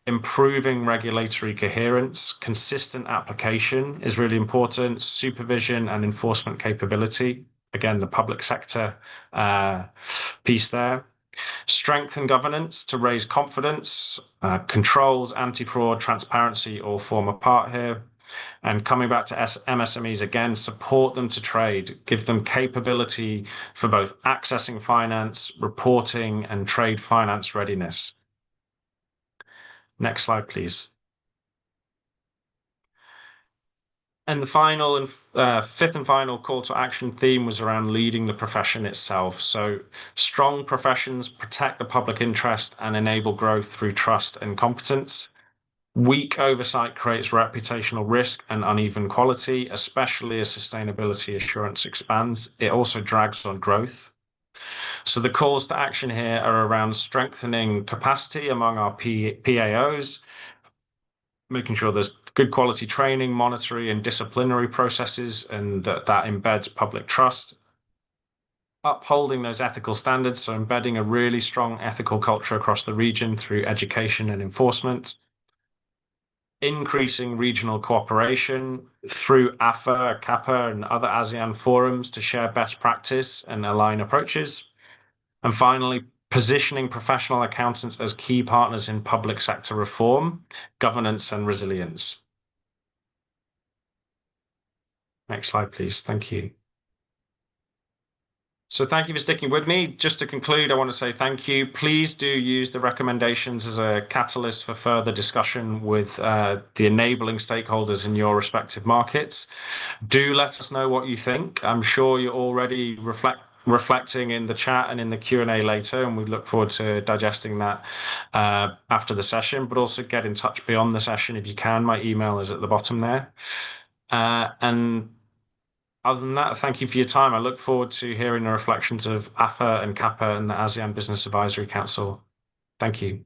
improving regulatory coherence, consistent application is really important, supervision and enforcement capability, again, the public sector piece there. Strengthen governance to raise confidence, controls, anti-fraud, transparency all form a part here. And coming back to MSMEs again, support them to trade, give them capability for both accessing finance, reporting, and trade finance readiness. Next slide, please. And the final and fifth and final call to action theme was around leading the profession itself. So strong professions protect the public interest and enable growth through trust and competence. Weak oversight creates reputational risk and uneven quality, especially as sustainability assurance expands. It also drags on growth. So the calls to action here are around strengthening capacity among our PAOs, making sure there's good quality training, monetary and disciplinary processes, and that embeds public trust. Upholding those ethical standards, so embedding a really strong ethical culture across the region through education and enforcement. Increasing regional cooperation through AFA, CAPA, and other ASEAN forums to share best practice and align approaches. And finally, positioning professional accountants as key partners in public sector reform, governance, and resilience. Next slide, please. Thank you. So thank you for sticking with me. Just to conclude, I want to say thank you. Please do use the recommendations as a catalyst for further discussion with the enabling stakeholders in your respective markets. Do let us know what you think. I'm sure you're already reflecting in the chat and in the Q&A later, and we look forward to digesting that after the session, but also get in touch beyond the session if you can. My email is at the bottom there. And other than that, thank you for your time. I look forward to hearing the reflections of AFA and CAPA and the ASEAN Business Advisory Council. Thank you.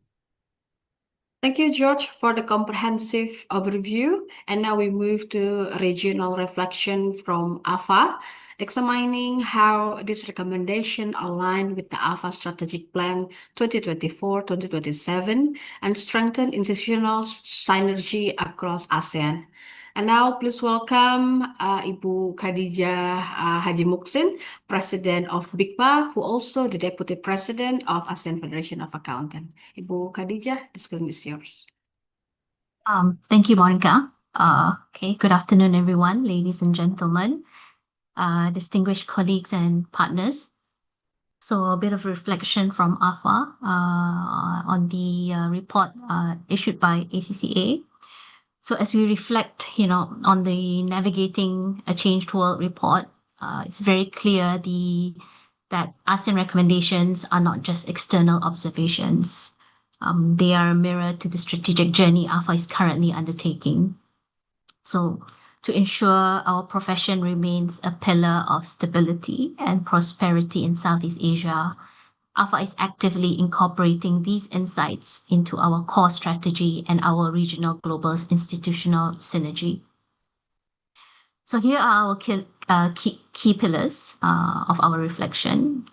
Thank you, George, for the comprehensive overview. And now we move to regional reflection from AFA, examining how this recommendation align with the AFA Strategic Plan 2024-2027 and strengthen institutional synergy across ASEAN. And now please welcome Ibu Khadijah Haji Muksin, President of BICPA, who also the Deputy President of ASEAN Federation of Accountants. Ibu Khadijah, the screen is yours. Thank you, Monica. Okay, good afternoon, everyone, ladies and gentlemen. distinguished colleagues and partners. So a bit of reflection from AFA on the report issued by ACCA. So as we reflect, on the Navigating a Changed World report, it's very clear that ASEAN recommendations are not just external observations. They are a mirror to the strategic journey AFA is currently undertaking. So to ensure our profession remains a pillar of stability and prosperity in Southeast Asia, AFA is actively incorporating these insights into our core strategy and our regional global institutional synergy. So here are our key pillars of our reflection.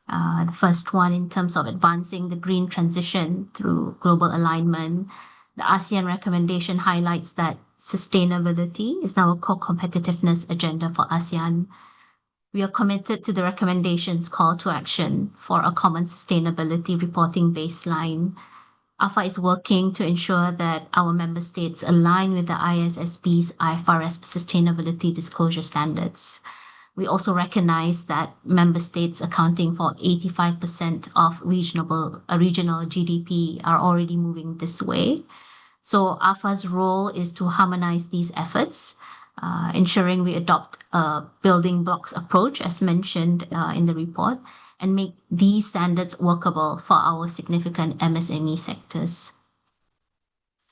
The first one, in terms of advancing the green transition through global alignment, the ASEAN recommendation highlights that sustainability is now a core competitiveness agenda for ASEAN. We are committed to the recommendation's call to action for a common sustainability reporting baseline. AFA is working to ensure that our member states align with the ISSB's IFRS sustainability disclosure standards. We also recognize that member states accounting for 85% of regional GDP are already moving this way. So AFA's role is to harmonize these efforts, ensuring we adopt a building blocks approach, as mentioned in the report, and make these standards workable for our significant MSME sectors.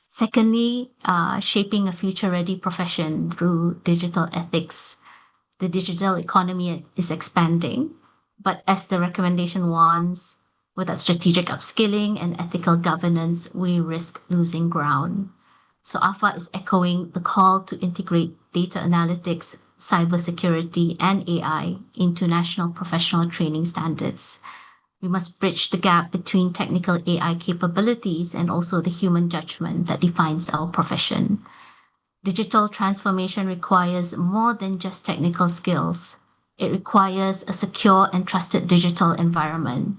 Secondly, shaping a future-ready profession through digital ethics. The digital economy is expanding, but as the recommendation warns, without strategic upskilling and ethical governance, we risk losing ground. So AFA is echoing the call to integrate data analytics, cybersecurity, and AI into national professional training standards. We must bridge the gap between technical AI capabilities and also the human judgment that defines our profession. Digital transformation requires more than just technical skills. It requires a secure and trusted digital environment.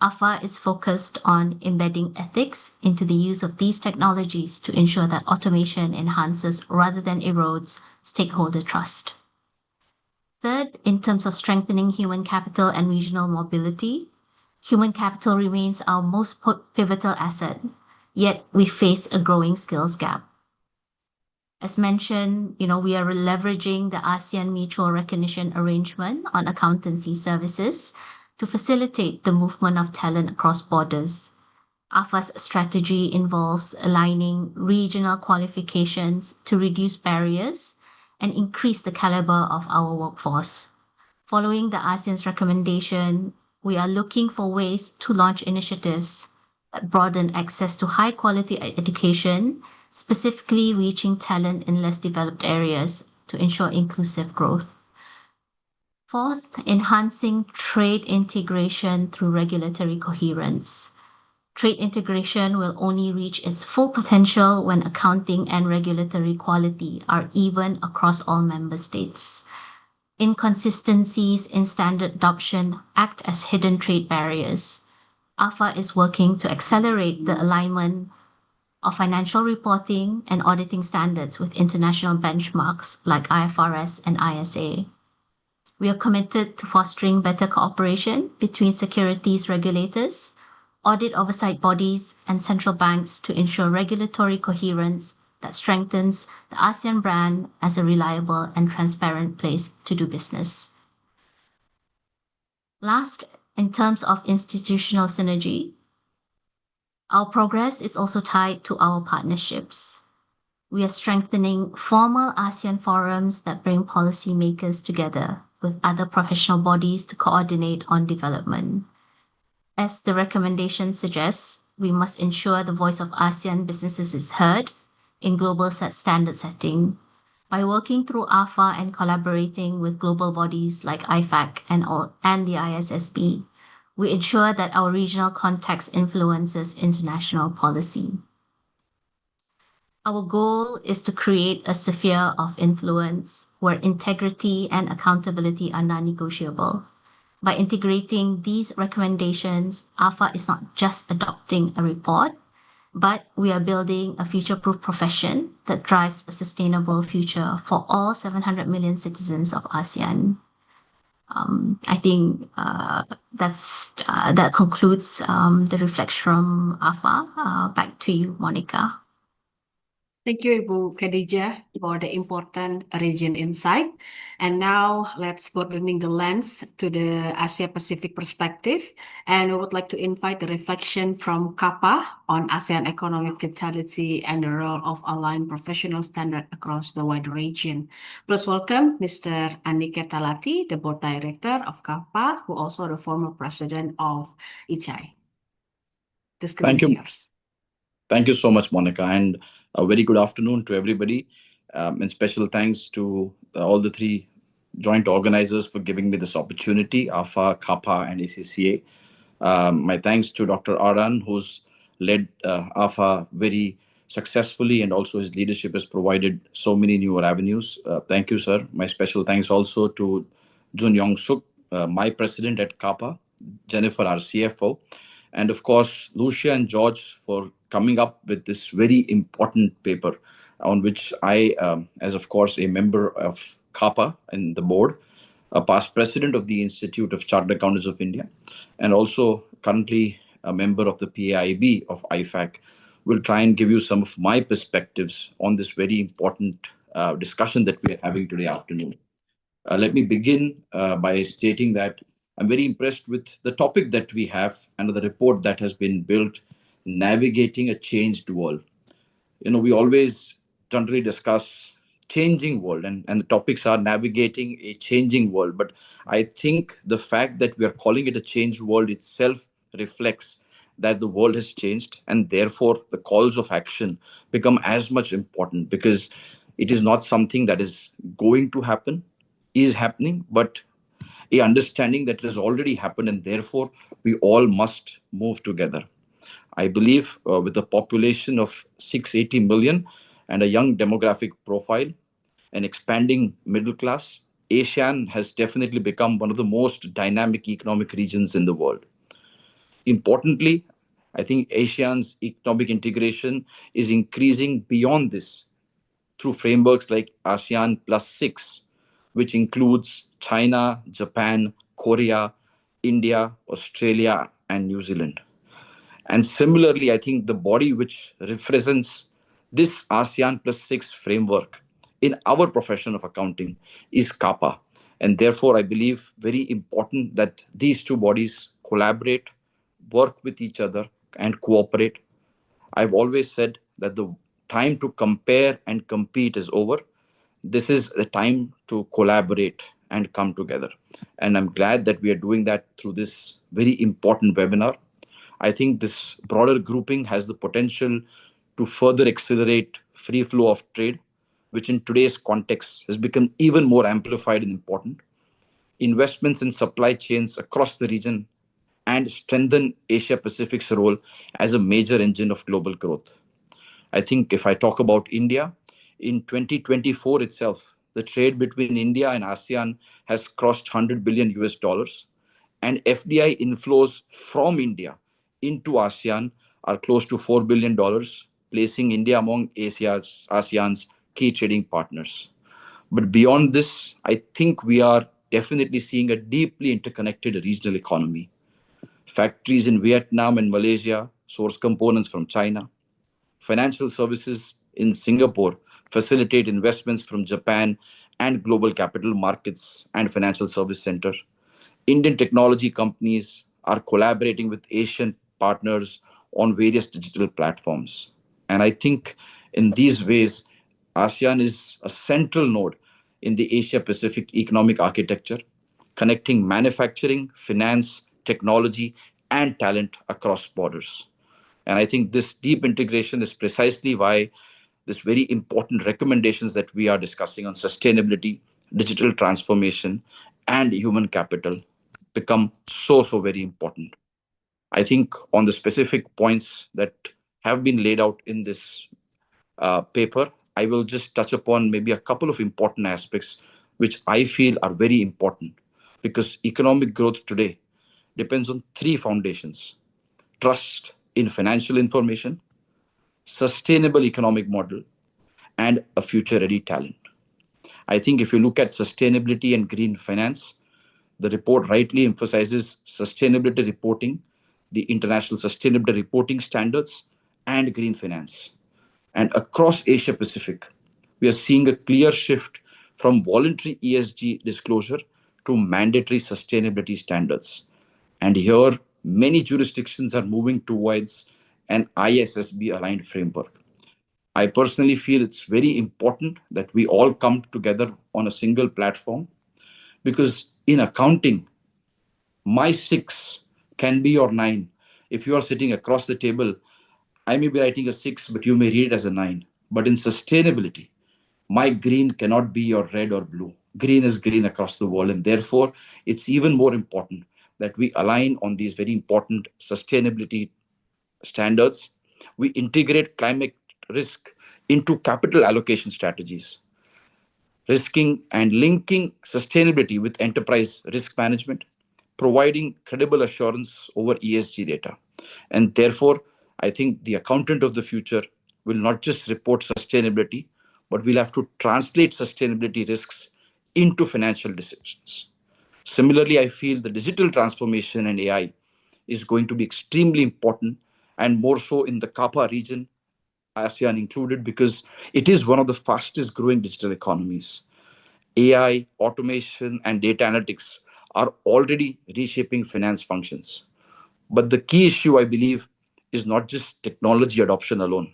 AFA is focused on embedding ethics into the use of these technologies to ensure that automation enhances rather than erodes stakeholder trust. Third, in terms of strengthening human capital and regional mobility, human capital remains our most pivotal asset, yet we face a growing skills gap. As mentioned, we are leveraging the ASEAN Mutual Recognition Arrangement on accountancy services to facilitate the movement of talent across borders. AFA's strategy involves aligning regional qualifications to reduce barriers and increase the caliber of our workforce. Following the ASEAN's recommendation, we are looking for ways to launch initiatives that broaden access to high-quality education, specifically reaching talent in less developed areas to ensure inclusive growth. Fourth, enhancing trade integration through regulatory coherence. Trade integration will only reach its full potential when accounting and regulatory quality are even across all member states. Inconsistencies in standard adoption act as hidden trade barriers. AFA is working to accelerate the alignment of financial reporting and auditing standards with international benchmarks like IFRS and ISA. We are committed to fostering better cooperation between securities regulators, audit oversight bodies, and central banks to ensure regulatory coherence that strengthens the ASEAN brand as a reliable and transparent place to do business. Last, in terms of institutional synergy, our progress is also tied to our partnerships. We are strengthening formal ASEAN forums that bring policymakers together with other professional bodies to coordinate on development. As the recommendation suggests, we must ensure the voice of ASEAN businesses is heard in global standard setting. By working through AFA and collaborating with global bodies like IFAC and the ISSB, we ensure that our regional context influences international policy. Our goal is to create a sphere of influence where integrity and accountability are non-negotiable. By integrating these recommendations, AFA is not just adopting a report, but we are building a future-proof profession that drives a sustainable future for all 700 million citizens of ASEAN. I think that concludes the reflection from AFA. Back to you, Monica. Thank you, Ibu Khadijah, for the important region insight. And now let's broadening the lens to the Asia Pacific perspective. And we would like to invite the reflection from CAPA on ASEAN economic vitality and the role of aligned professional standard across the wider region. Please welcome Mr. Andike Talati, the board director of CAPA, who also the former president of ICAI. The screen Thank is you. yours. Thank you so much, Monica, and a very good afternoon to everybody. And special thanks to all the three joint organizers for giving me this opportunity, AFA, CAPA, and ACCA. My thanks to Dr. Aran, who's led AFA very successfully, and also his leadership has provided so many newer avenues. Thank you, sir. My special thanks also to Jun Yong Suk, my president at CAPA, Jennifer, our CFO, and of course, Lucia and George for coming up with this very important paper on which I, as of course a member of CAPA and the board, a past president of the Institute of Chartered Accountants of India, and also currently a member of the PAIB of IFAC, will try and give you some of my perspectives on this very important discussion that we are having today afternoon. Let me begin by stating that I'm very impressed with the topic that we have and the report that has been built, Navigating a Changed World. We always generally discuss changing world, and the topics are navigating a changing world. But I think the fact that we are calling it a changed world itself reflects that the world has changed, and therefore the calls of action become as much important, because it is not something that is going to happen, is happening, but a understanding that it has already happened, and therefore we all must move together. I believe with a population of 680 million and a young demographic profile, an expanding middle class, ASEAN has definitely become one of the most dynamic economic regions in the world. Importantly, I think ASEAN's economic integration is increasing beyond this through frameworks like ASEAN Plus 6, which includes China, Japan, Korea, India, Australia, and New Zealand. And similarly, I think the body which represents this ASEAN Plus 6 framework in our profession of accounting is CAPA. And therefore, I believe very important that these two bodies collaborate, work with each other, and cooperate. I've always said that the time to compare and compete is over. This is the time to collaborate and come together. And I'm glad that we are doing that through this very important webinar. I think this broader grouping has the potential to further accelerate free flow of trade, which in today's context has become even more amplified and important. Investments in supply chains across the region, and strengthen Asia Pacific's role as a major engine of global growth. I think if I talk about India, in 2024 itself, the trade between India and ASEAN has crossed $100 billion US, and FDI inflows from India into ASEAN are close to $4 billion, placing India among ASEAN's key trading partners. But beyond this, I think we are definitely seeing a deeply interconnected regional economy. Factories in Vietnam and Malaysia source components from China. Financial services in Singapore facilitate investments from Japan and global capital markets and financial service center. Indian technology companies are collaborating with Asian partners on various digital platforms. And I think in these ways, ASEAN is a central node in the Asia Pacific economic architecture, connecting manufacturing, finance, technology, and talent across borders. And I think this deep integration is precisely why this very important recommendations that we are discussing on sustainability, digital transformation, and human capital become so very important. I think on the specific points that have been laid out in this paper, I will just touch upon maybe a couple of important aspects which I feel are very important, because economic growth today depends on three foundations: trust in financial information, sustainable economic model, and a future-ready talent. I think if you look at sustainability and green finance, The report rightly emphasizes sustainability reporting, the international sustainability reporting standards, and green finance. And across Asia Pacific, we are seeing a clear shift from voluntary ESG disclosure to mandatory sustainability standards. And here, many jurisdictions are moving towards an ISSB aligned framework. I personally feel it's very important that we all come together on a single platform, because in accounting, my 6 can be your 9. If you are sitting across the table, I may be writing a 6, but you may read it as a 9. But in sustainability, my green cannot be your red or blue. Green is green across the world. And therefore, it's even more important that we align on these very important sustainability standards. We integrate climate risk into capital allocation strategies, risking and linking sustainability with enterprise risk management, providing credible assurance over ESG data. And therefore, I think the accountant of the future will not just report sustainability, but we'll have to translate sustainability risks into financial decisions. Similarly, I feel the digital transformation and AI is going to be extremely important, and more so in the CAPA region, ASEAN included, because it is one of the fastest growing digital economies. AI, automation, and data analytics are already reshaping finance functions. But the key issue, I believe, is not just technology adoption alone.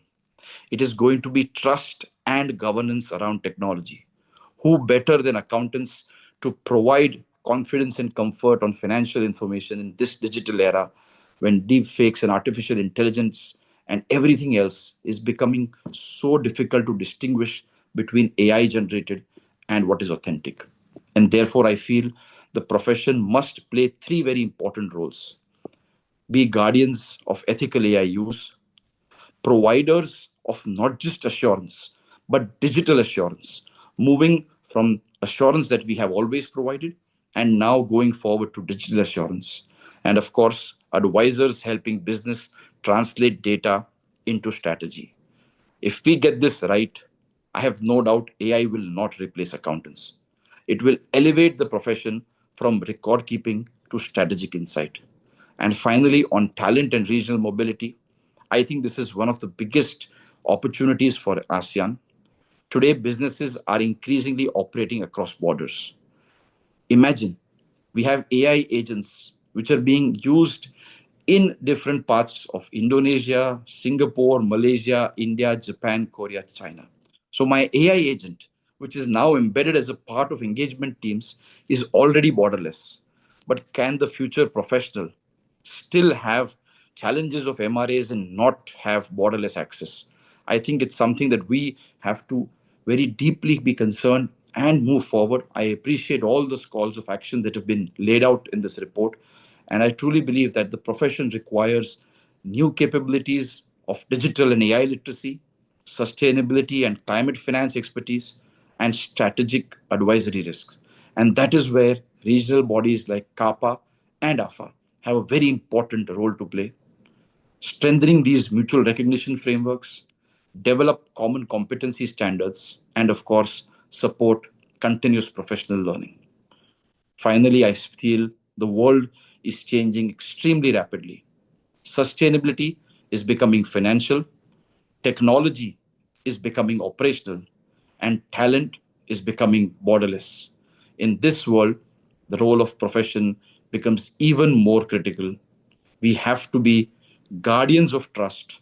It is going to be trust and governance around technology. Who better than accountants to provide confidence and comfort on financial information in this digital era, when deep fakes and artificial intelligence and everything else is becoming so difficult to distinguish between AI generated and what is authentic? And therefore, I feel the profession must play 3 very important roles: be guardians of ethical AI use, providers of not just assurance, but digital assurance, moving from assurance that we have always provided and now going forward to digital assurance. And of course, advisors helping business translate data into strategy. If we get this right, I have no doubt AI will not replace accountants. It will elevate the profession from record keeping to strategic insight. And finally, on talent and regional mobility, I think this is one of the biggest opportunities for ASEAN. Today, businesses are increasingly operating across borders. Imagine we have AI agents which are being used in different parts of Indonesia, Singapore, Malaysia, India, Japan, Korea, China. So my AI agent, which is now embedded as a part of engagement teams, is already borderless. But can the future professional still have challenges of MRAs and not have borderless access? I think it's something that we have to very deeply be concerned and move forward. I appreciate all those calls of action that have been laid out in this report. And I truly believe that the profession requires new capabilities of digital and AI literacy, sustainability and climate finance expertise, and strategic advisory risks. And that is where regional bodies like CAPA and AFA have a very important role to play. Strengthening these mutual recognition frameworks, develop common competency standards, and of course, support continuous professional learning. Finally, I feel the world is changing extremely rapidly. Sustainability is becoming financial, technology is becoming operational, and talent is becoming borderless. In this world, the role of profession becomes even more critical. We have to be guardians of trust,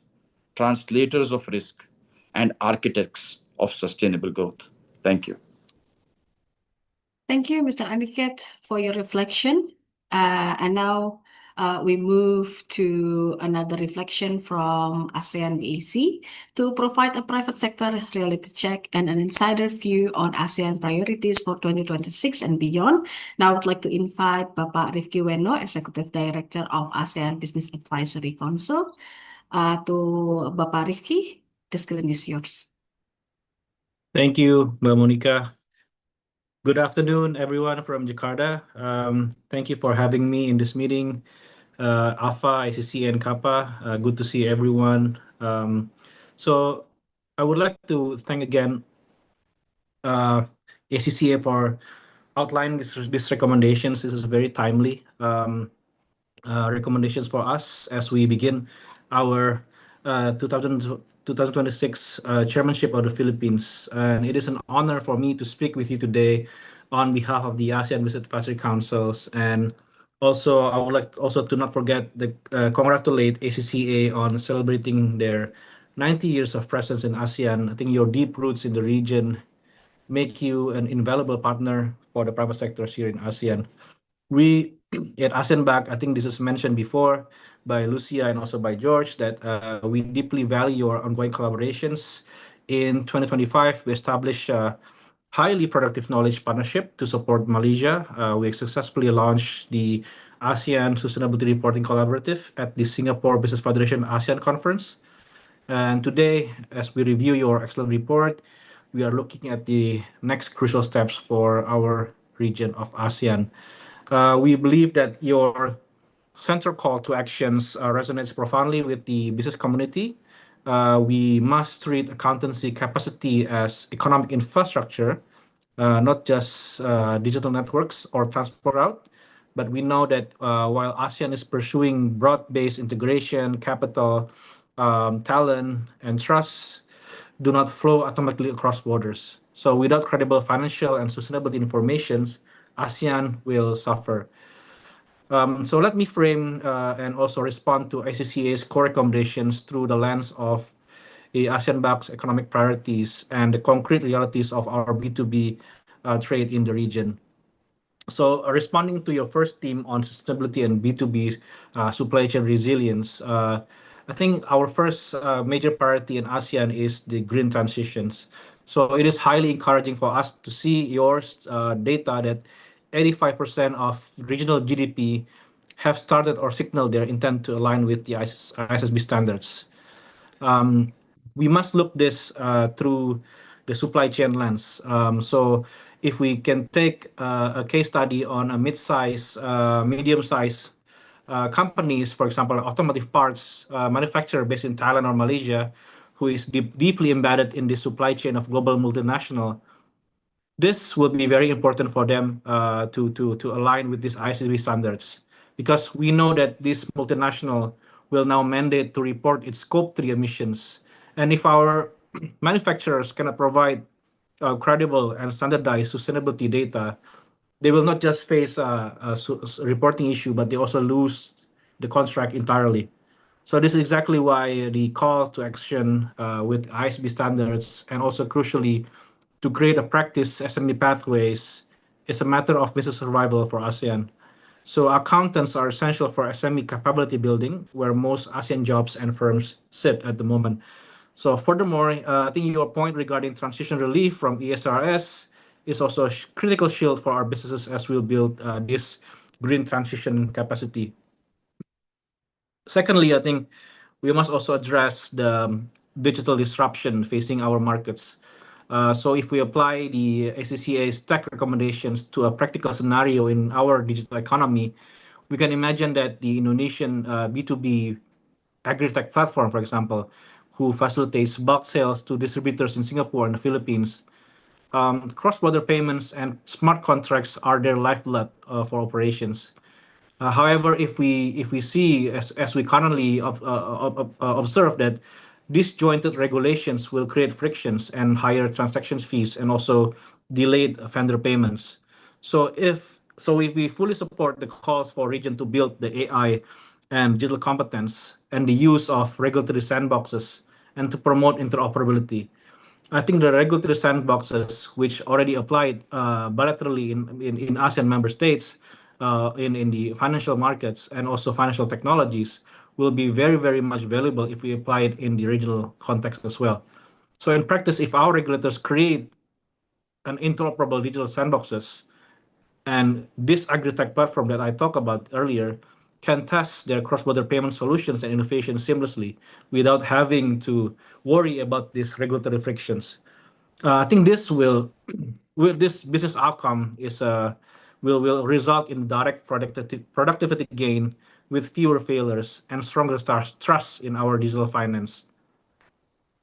translators of risk, and architects of sustainable growth. Thank you. Thank you, Mr. Aniket, for your reflection. And now we move to another reflection from ASEAN BAC to provide a private sector reality check and an insider view on ASEAN priorities for 2026 and beyond. Now I would like to invite Bapak Rifki Weno, Executive Director of ASEAN Business Advisory Council. To Bapak Rifki, the screen is yours. Thank you, Mbak Monica. Good afternoon, everyone from Jakarta. Thank you for having me in this meeting. AFA, ACCA, and CAPA. Good to see everyone. So I would like to thank again ACCA for outlining these recommendations. This is very timely recommendations for us as we begin our 2026 chairmanship of the Philippines. And it is an honor for me to speak with you today on behalf of the ASEAN Business Advisory Councils. And also, I would like also to not forget the congratulate ACCA on celebrating their 90 years of presence in ASEAN. I think your deep roots in the region make you an invaluable partner for the private sectors here in ASEAN. We at ASEAN Back, I think this is mentioned before by Lucia and also by George, that we deeply value our ongoing collaborations. In 2025, we established a highly productive knowledge partnership to support Malaysia. We successfully launched the ASEAN Sustainability Reporting Collaborative at the Singapore Business Federation ASEAN Conference. And today, as we review your excellent report, we are looking at the next crucial steps for our region of ASEAN. We believe that your central call to actions resonates profoundly with the business community. We must treat accountancy capacity as economic infrastructure, not just digital networks or transport route. But we know that while ASEAN is pursuing broad-based integration, capital, talent, and trust do not flow automatically across borders. So without credible financial and sustainability informations, ASEAN will suffer. So let me frame and also respond to ACCA's core recommendations through the lens of the ASEAN Bank's economic priorities and the concrete realities of our B2B trade in the region. So responding to your first theme on sustainability and B2B supply chain resilience, I think our first major priority in ASEAN is the green transitions. So it is highly encouraging for us to see your data that 85% of regional GDP have started or signaled their intent to align with the ISSB standards. We must look this through the supply chain lens. So if we can take a case study on a mid-size, medium-size companies, for example, automotive parts manufacturer based in Thailand or Malaysia, who is deeply embedded in the supply chain of global multinational, this will be very important for them to align with these ISSB standards, because we know that this multinational will now mandate to report its Scope 3 emissions. And if our manufacturers cannot provide credible and standardized sustainability data, they will not just face a reporting issue, but they also lose the contract entirely. So this is exactly why the call to action with ISB standards, and also crucially to create a practice SME pathways, is a matter of business survival for ASEAN. So accountants are essential for SME capability building, where most ASEAN jobs and firms sit at the moment. So furthermore, I think your point regarding transition relief from ESRS is also a critical shield for our businesses as we build this green transition capacity. Secondly, I think we must also address the digital disruption facing our markets. So if we apply the ACCA's tech recommendations to a practical scenario in our digital economy, we can imagine that the Indonesian B2B agri-tech platform, for example, who facilitates bulk sales to distributors in Singapore and the Philippines, cross-border payments and smart contracts are their lifeblood for operations. However, if we see, as we currently observe, that disjointed regulations will create frictions and higher transaction fees and also delayed vendor payments. So if we fully support the calls for region to build the AI and digital competence and the use of regulatory sandboxes and to promote interoperability, I think the regulatory sandboxes, which already applied bilaterally in ASEAN member states, in the financial markets and also financial technologies, will be very, very much valuable if we apply it in the regional context as well. So in practice, if our regulators create an interoperable digital sandboxes, and this agri-tech platform that I talked about earlier can test their cross-border payment solutions and innovation seamlessly without having to worry about these regulatory frictions. I think this this business outcome is will result in direct productivity gain with fewer failures and stronger trust in our digital finance.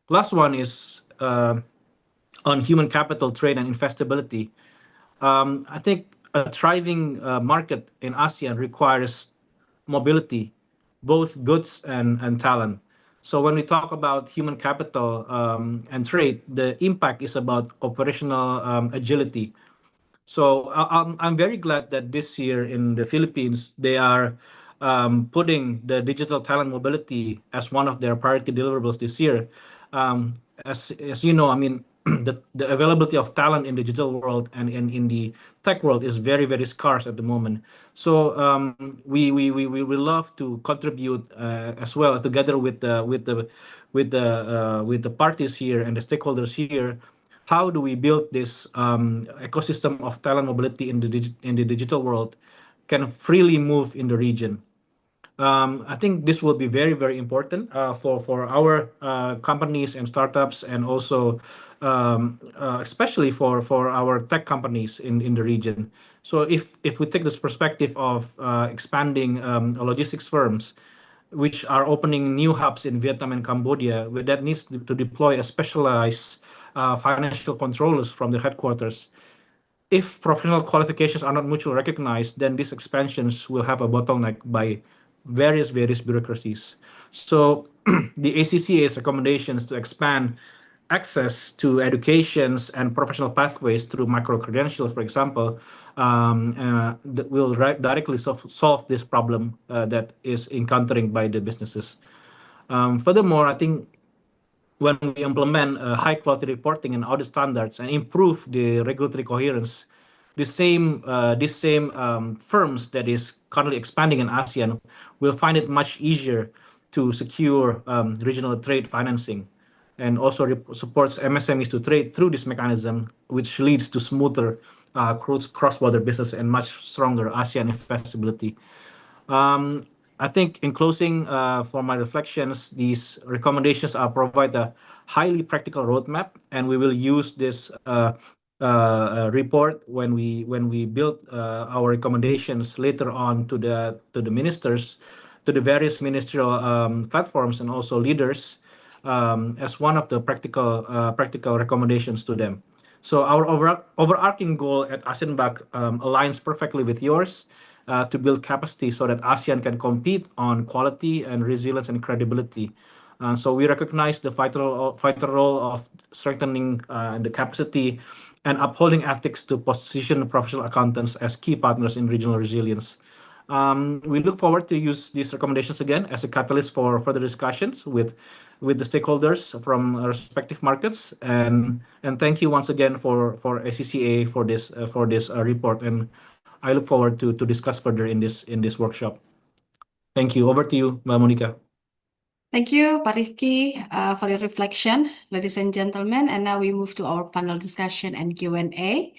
Last one is on human capital, trade, and investability. I think a thriving market in ASEAN requires mobility, both goods and talent. So when we talk about human capital and trade, the impact is about operational agility. So I'm very glad that this year in the Philippines, they are putting the digital talent mobility as one of their priority deliverables this year. As you know, I mean, the availability of talent in the digital world and in the tech world is very, very scarce at the moment. So we love to contribute as well together with the parties here and the stakeholders here. How do we build this ecosystem of talent mobility in the digital world can freely move in the region? I think this will be very, very important for our companies and startups, and also especially for our tech companies in the region. So if we take this perspective of expanding logistics firms, which are opening new hubs in Vietnam and Cambodia, where that needs to deploy a specialized financial controllers from the headquarters. If professional qualifications are not mutually recognized, then these expansions will have a bottleneck by various bureaucracies. So the ACCA's recommendations to expand access to educations and professional pathways through micro credentials, for example, that will directly solve this problem that is encountering by the businesses. Furthermore, I think when we implement high quality reporting and audit standards and improve the regulatory coherence, these same firms that is currently expanding in ASEAN will find it much easier to secure regional trade financing, and also supports MSMEs to trade through this mechanism, which leads to smoother cross-border business and much stronger ASEAN investability. I think in closing, for my reflections, these recommendations are provide a highly practical roadmap, and we will use this report when we build our recommendations later on to the ministers, to the various ministerial platforms and also leaders, as one of the practical recommendations to them. So our overarching goal at ASEAN Bank aligns perfectly with yours, to build capacity so that ASEAN can compete on quality and resilience and credibility. So we recognize the vital role of strengthening the capacity and upholding ethics to position professional accountants as key partners in regional resilience. We look forward to use these recommendations again as a catalyst for further discussions with the stakeholders from respective markets. And thank you once again for ACCA for this report. And I look forward to discuss further in this workshop. Thank you. Over to you, Monica. Thank you, Pak Rifki, for your reflection, ladies and gentlemen. And now we move to our panel discussion and Q&A.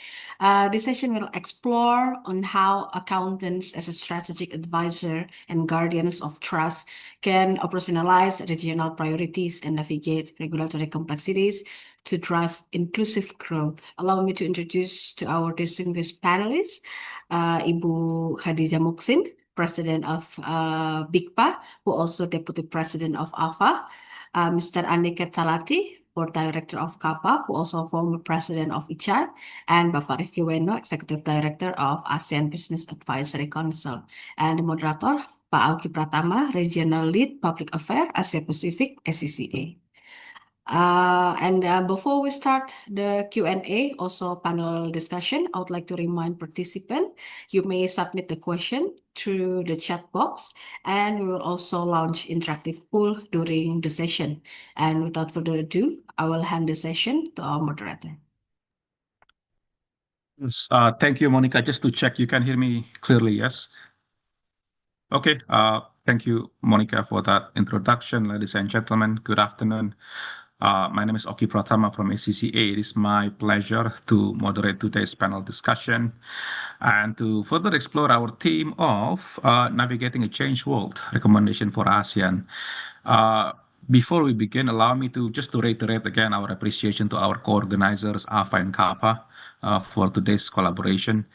This session will explore on how accountants as a strategic advisor and guardians of trust can operationalize regional priorities and navigate regulatory complexities to drive inclusive growth. Allow me to introduce to our distinguished panelists, Ibu Khadijah Muksin, President of BICPA, who also Deputy President of AFA, Mr. Aniket Talati, Board Director of CAPA, who also former President of ICA, and Bapak Rifki Weno, Executive Director of ASEAN Business Advisory Council. And the moderator, Pak Auki Pratama, Regional Lead Public Affairs, Asia Pacific, ACCA. Before we start the Q&A, also panel discussion, I would like to remind participants, you may submit the question through the chat box, and we will also launch interactive poll during the session. And without further ado, I will hand the session to our moderator. Yes, thank you, Monica. Just to check, you can hear me clearly, yes? Okay, thank you, Monica, for that introduction. Ladies and gentlemen, good afternoon. My name is Auki Pratama from ACCA. It is my pleasure to moderate today's panel discussion and to further explore our theme of navigating a changed world, recommendation for ASEAN. Before we begin, allow me to reiterate again our appreciation to our co-organizers, AFA and CAPA, for today's collaboration.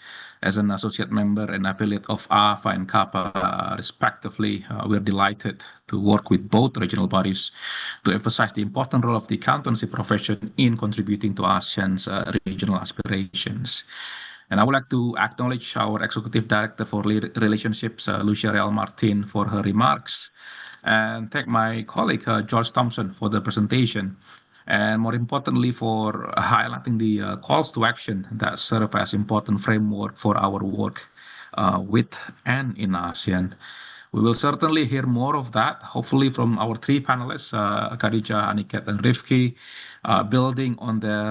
As an associate member and affiliate of AFA and CAPA, respectively, we're delighted to work with both regional bodies to emphasize the important role of the accountancy profession in contributing to ASEAN's regional aspirations. And I would like to acknowledge our Executive Director for Relationships, Lucia Real Martin, for her remarks, and thank my colleague, George Thompson, for the presentation, and more importantly, for highlighting the calls to action that serve as important framework for our work with and in ASEAN. We will certainly hear more of that, hopefully from our three panelists, Khadija, Aniket, and Rifki, building on their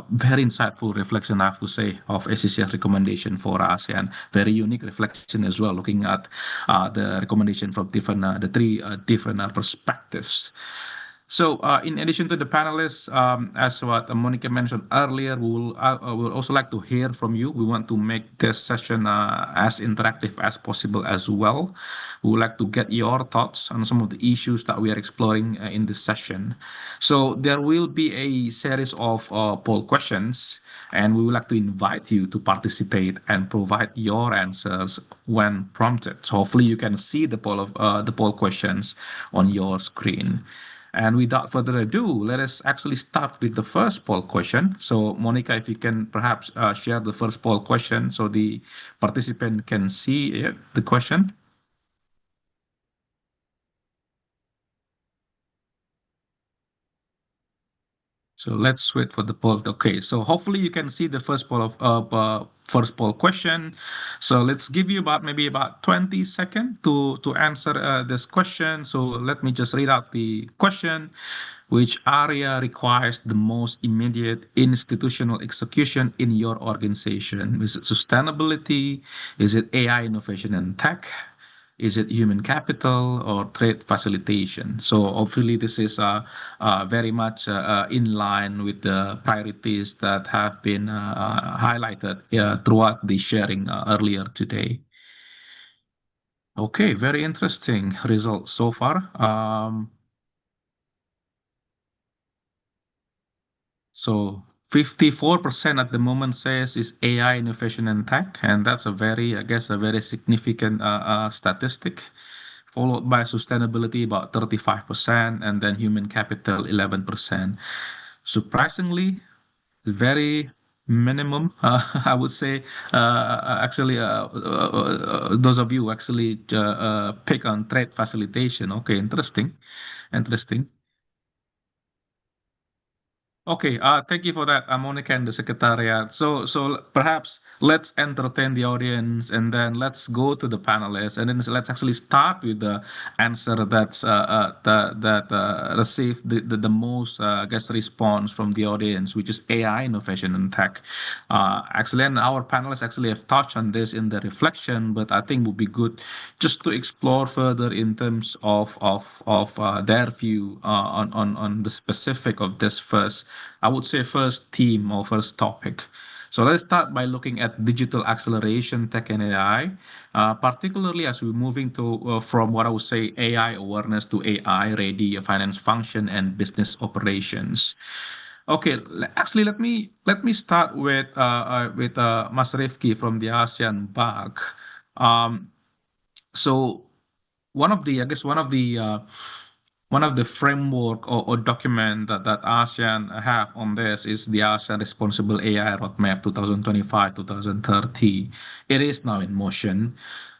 very insightful reflection, I have to say, of ACC's recommendation for ASEAN. Very unique reflection as well, looking at the recommendation from the three different perspectives. So, in addition to the panelists, as what Monica mentioned earlier, we'll also like to hear from you. We want to make this session as interactive as possible as well. We would like to get your thoughts on some of the issues that we are exploring in this session. So, there will be a series of poll questions, and we would like to invite you to participate and provide your answers when prompted. So, hopefully, you can see the poll questions on your screen. And without further ado, let us actually start with the first poll question. So, Monica, if you can perhaps share the first poll question so the participant can see the question. So let's wait for the poll. Okay, so hopefully you can see the first poll question. So let's give you maybe about 20 seconds to answer this question. So let me just read out the question. Which area requires the most immediate institutional execution in your organization? Is it sustainability? Is it AI innovation and tech? Is it human capital or trade facilitation? So hopefully this is very much in line with the priorities that have been highlighted throughout the sharing earlier today. Okay, very interesting results so far. So 54% at the moment says is AI innovation and tech, and that's a very significant statistic, followed by sustainability about 35%, and then human capital 11%. Surprisingly, very minimum, I would say. Those of you who actually pick on trade facilitation. Okay, interesting. Okay, thank you for that, Monica and the Secretariat. So perhaps let's entertain the audience and then let's go to the panelists and then let's actually start with the answer that received the most, response from the audience, which is AI innovation and tech. Actually, and our panelists actually have touched on this in the reflection, but I think it would be good just to explore further in terms of their view on the specific of this first theme or first topic. So let's start by looking at digital acceleration, tech and AI, particularly as we're moving to from what I would say AI awareness to AI ready finance function and business operations. Okay, actually let me start with Mas Rifki from the ASEAN BAC. So one of the framework or document that ASEAN have on this is the ASEAN Responsible AI Roadmap 2025-2030. It is now in motion.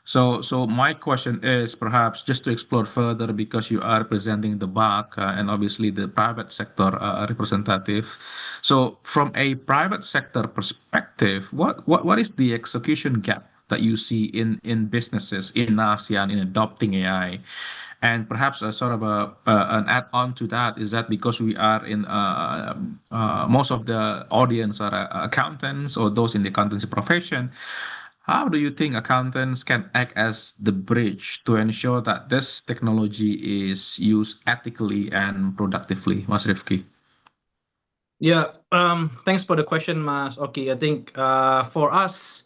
So my question is perhaps just to explore further because you are representing the BAC and obviously the private sector representative. So from a private sector perspective, what is the execution gap that you see in businesses in ASEAN in adopting AI? And perhaps a sort of an add-on to that is that because we are in most of the audience are accountants or those in the accountancy profession, how do you think accountants can act as the bridge to ensure that this technology is used ethically and productively? Mas Rifki. Yeah, thanks for the question, Mas. Okay, I think for us,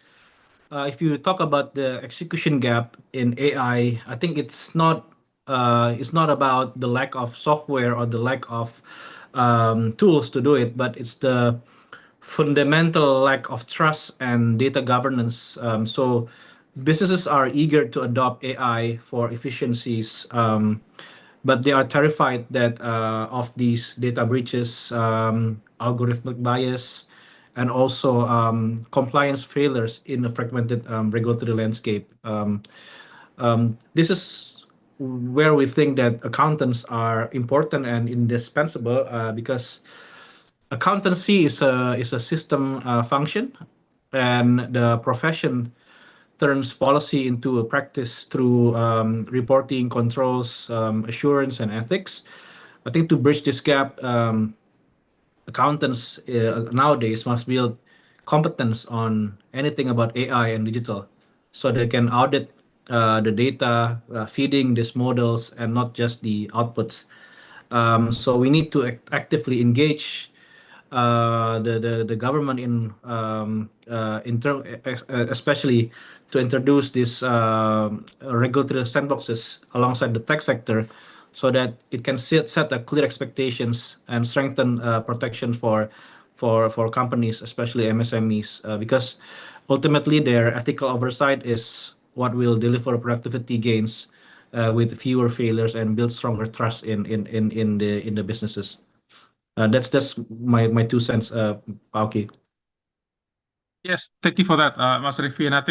if you talk about the execution gap in AI, I think it's not about the lack of software or the lack of tools to do it, but it's the fundamental lack of trust and data governance. So businesses are eager to adopt AI for efficiencies, but they are terrified that of these data breaches, algorithmic bias, and also compliance failures in a fragmented regulatory landscape. This is where we think that accountants are important and indispensable because accountancy is a system function, and the profession turns policy into a practice through reporting, controls, assurance, and ethics. I think to bridge this gap, accountants nowadays must build competence on anything about AI and digital, so they can audit the data feeding these models and not just the outputs. So we need to actively engage the government in especially to introduce these regulatory sandboxes alongside the tech sector, so that it can set a clear expectations and strengthen protection for companies, especially MSMEs, because ultimately their ethical oversight is what will deliver productivity gains with fewer failures and build stronger trust in the businesses. That's my 2 cents, Pauki. Yes, thank you for that, Mas Riffi. And I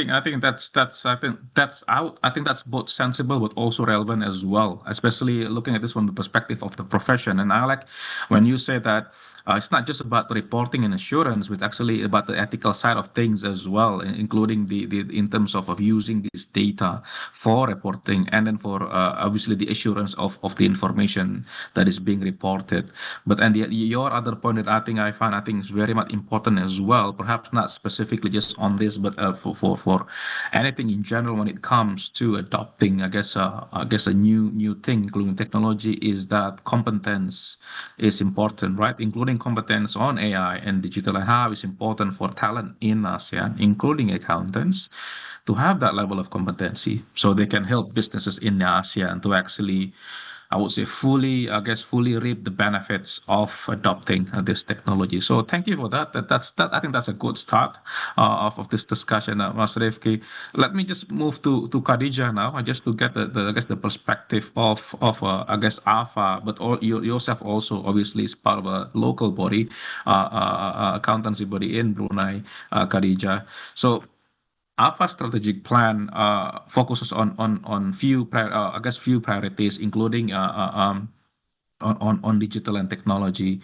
think that's both sensible but also relevant as well, especially looking at this from the perspective of the profession. And I like when you say that it's not just about reporting and assurance, but actually about the ethical side of things as well, including the in terms of using this data for reporting and then for obviously the assurance of the information that is being reported. But your other point that I think is very much important as well, perhaps not specifically just on this, but for anything in general when it comes to adopting, I guess a new thing, including technology, is that competence is important, right? Including competence on AI and digital, and how it's important for talent in ASEAN, including accountants, to have that level of competency so they can help businesses in ASEAN to actually, I would say, fully reap the benefits of adopting this technology. So thank you for that. I think that's a good start of this discussion, Mas Rifki. Let me just move to Khadija now, just to get the perspective of AFA, but you yourself also obviously is part of a local body, accountancy body in Brunei, Khadija. So AFA strategic plan focuses on few priorities, including on digital and technology.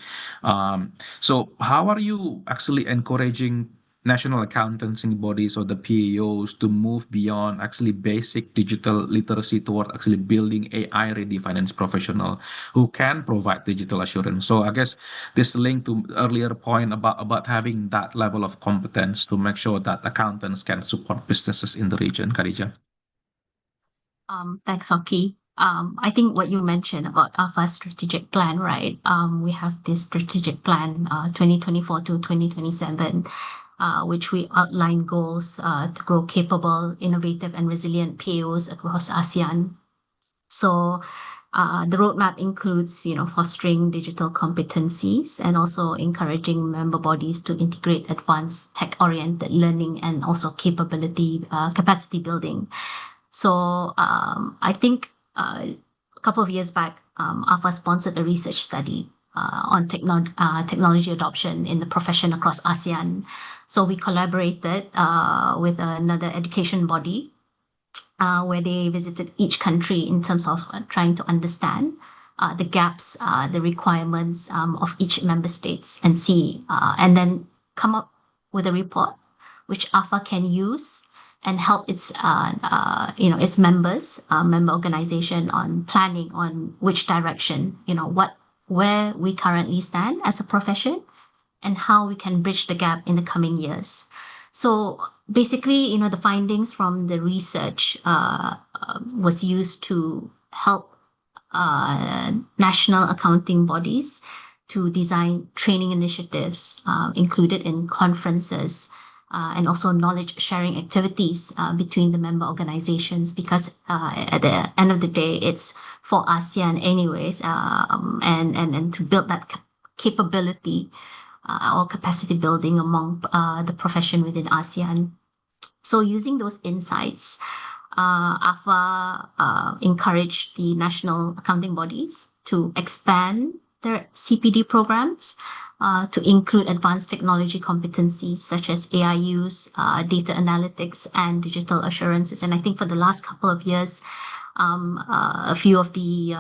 So how are you actually encouraging national accountancy bodies or the PAOs to move beyond actually basic digital literacy toward actually building AI-ready finance professional who can provide digital assurance? So I guess this link to earlier point about having that level of competence to make sure that accountants can support businesses in the region, Khadija. Thanks, Oki. I think what you mentioned about AFA strategic plan, right? We have this strategic plan 2024 to 2027, which we outline goals to grow capable, innovative, and resilient PAOs across ASEAN. So the roadmap includes, fostering digital competencies and also encouraging member bodies to integrate advanced tech-oriented learning and also capacity building. So I think a couple of years back, AFA sponsored a research study on technology adoption in the profession across ASEAN. So we collaborated with another education body where they visited each country in terms of trying to understand the gaps, the requirements of each member states, and see, and then come up with a report which AFA can use and help its members, member organization, on planning on which direction, where we currently stand as a profession and how we can bridge the gap in the coming years. So basically, the findings from the research was used to help national accounting bodies to design training initiatives included in conferences, and also knowledge sharing activities between the member organizations, because at the end of the day, it's for ASEAN anyways, and to build that capability or capacity building among the profession within ASEAN. So using those insights, AFA encouraged the national accounting bodies to expand their CPD programs to include advanced technology competencies such as AI use, data analytics, and digital assurances. And I think for the last couple of years, a few of the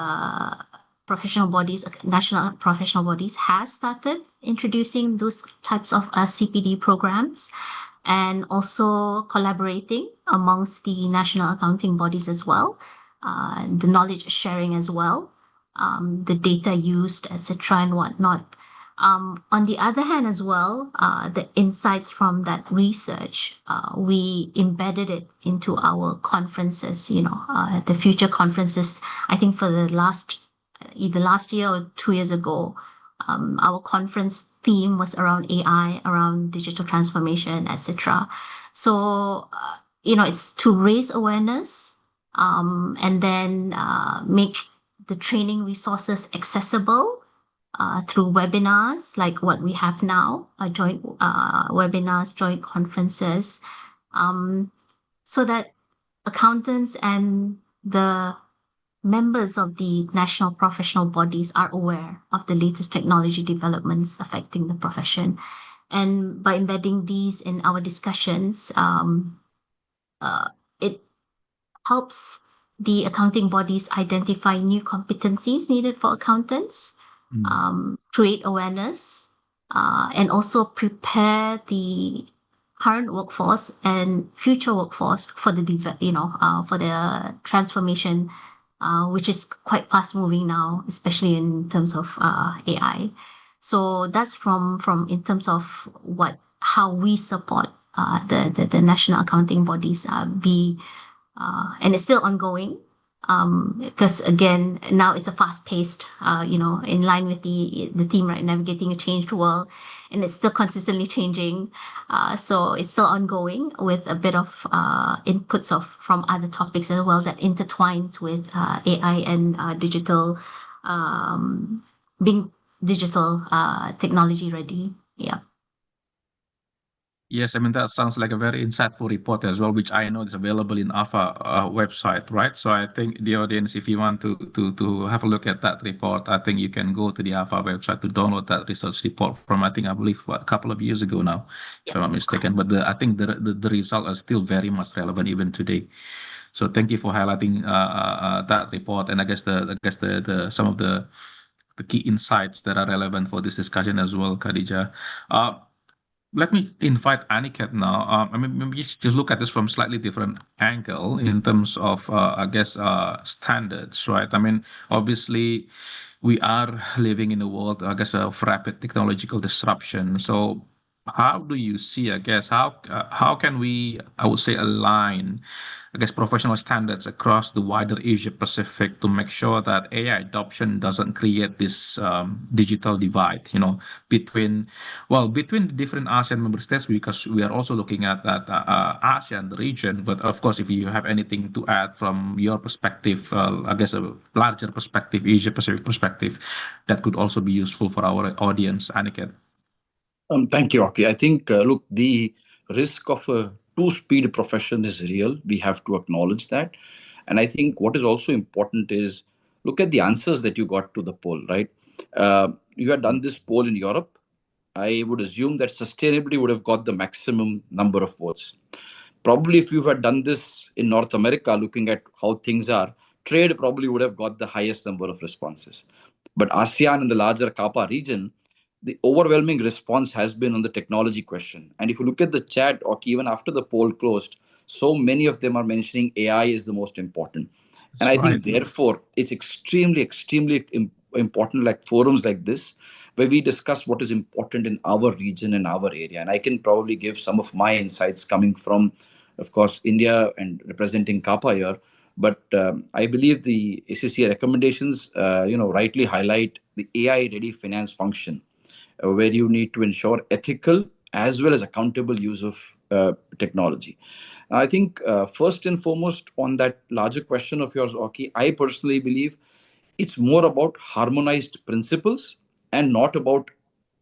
professional bodies, national professional bodies, has started introducing those types of CPD programs, and also collaborating amongst the national accounting bodies as well, the knowledge sharing as well, the data used, etc., and whatnot. On the other hand as well, the insights from that research, we embedded it into our conferences, the future conferences. I think for either last year or 2 years ago, our conference theme was around AI, around digital transformation, etc. So, it's to raise awareness, and then make the training resources accessible through webinars like what we have now, joint webinars, joint conferences, so that accountants and the members of the national professional bodies are aware of the latest technology developments affecting the profession. And by embedding these in our discussions, it helps the accounting bodies identify new competencies needed for accountants, create awareness, and also prepare the current workforce and future workforce for the transformation, which is quite fast moving now, especially in terms of AI. So that's from in terms of how we support the national accounting bodies and it's still ongoing. Because again, now it's a fast-paced, in line with the theme, right, navigating a changed world, and it's still consistently changing. So it's still ongoing with a bit of inputs from other topics as well that intertwines with AI and digital, being digital technology ready. Yeah. Yes, I mean, that sounds like a very insightful report as well, which I know is available in AFA website, right? So I think the audience, if you want to have a look at that report, I think you can go to the AFA website to download that research report from, I believe, a couple of years ago now, if I'm not mistaken. But I think the results are still very much relevant even today. So thank you for highlighting that report, and I guess the some of the key insights that are relevant for this discussion as well, Khadija. Let me invite Aniket now. Maybe just look at this from slightly different angle in terms of, standards, right? Obviously, we are living in a world, of rapid technological disruption. So, how do you see, how can we, I would say, align, professional standards across the wider Asia Pacific to make sure that AI adoption doesn't create this digital divide, between the different ASEAN member states, because we are also looking at that ASEAN region. But of course, if you have anything to add from your perspective, a larger perspective, Asia Pacific perspective, that could also be useful for our audience, Aniket. Thank you, Aki. I think, look, the risk of a two-speed profession is real. We have to acknowledge that. And I think what is also important is look at the answers that you got to the poll, right? You had done this poll in Europe. I would assume that sustainability would have got the maximum number of votes. Probably if you had done this in North America, looking at how things are, trade probably would have got the highest number of responses. But ASEAN and the larger CAPA region, the overwhelming response has been on the technology question. And if you look at the chat, or even after the poll closed, so many of them are mentioning AI is the most important. And I think, therefore, it's extremely important, like forums like this, where we discuss what is important in our region and our area. And I can probably give some of my insights coming from, of course, India and representing CAPA here. But I believe the ACCA recommendations, rightly highlight the AI-ready finance function, where you need to ensure ethical as well as accountable use of technology. I think first and foremost on that larger question of yours, Aki, I personally believe it's more about harmonized principles and not about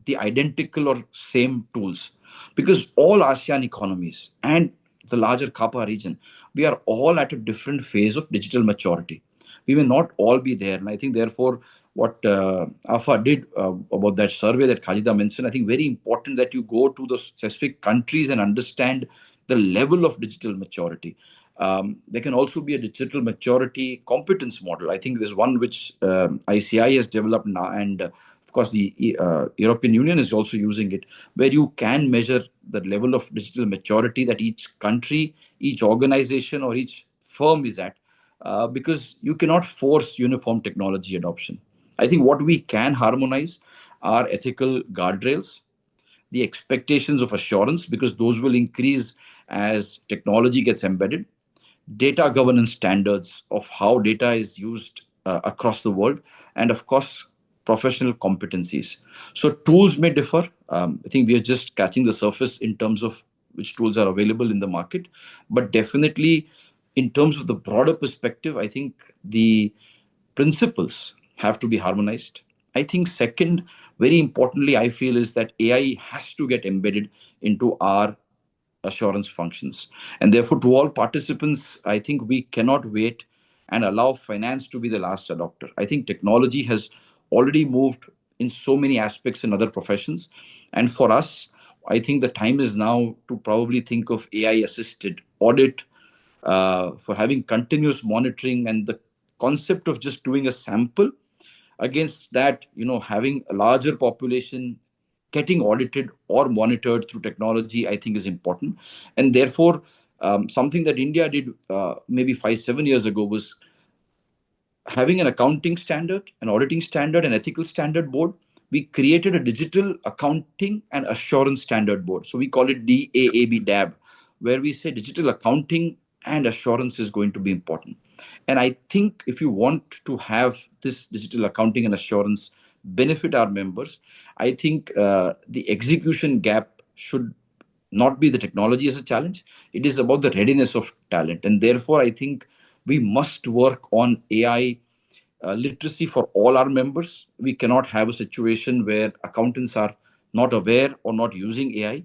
the identical or same tools. Because all ASEAN economies and the larger CAPA region, we are all at a different phase of digital maturity. we may not all be there. And I think, therefore, what AFA did about that survey that Khajida mentioned, I think very important that you go to the specific countries and understand the level of digital maturity. There can also be a digital maturity competence model. I think there's one which ICI has developed now, and of course the European Union is also using it, where you can measure the level of digital maturity that each country, each organization, or each firm is at, because you cannot force uniform technology adoption. I think what we can harmonize are ethical guardrails, the expectations of assurance, because those will increase as technology gets embedded, data governance standards of how data is used across the world, and of course, professional competencies. So tools may differ. I think we are just scratching the surface in terms of which tools are available in the market, but definitely in terms of the broader perspective, I think the principles have to be harmonized. I think second, very importantly, I feel is that AI has to get embedded into our assurance functions. And therefore, to all participants, I think we cannot wait and allow finance to be the last adopter. I think technology has already moved in so many aspects in other professions. And for us, I think the time is now to probably think of AI assisted audit, for having continuous monitoring, and the concept of just doing a sample against that, having a larger population getting audited or monitored through technology, I think is important. And therefore, something that India did maybe 5-7 years ago was having an accounting standard, an auditing standard, an ethical standard board. We created a digital accounting and assurance standard board. So we call it DAAB, where we say digital accounting and assurance is going to be important. And I think if you want to have this digital accounting and assurance benefit our members, I think the execution gap should not be the technology as a challenge. It is about the readiness of talent. And therefore, I think we must work on AI literacy for all our members. We cannot have a situation where accountants are not aware or not using AI.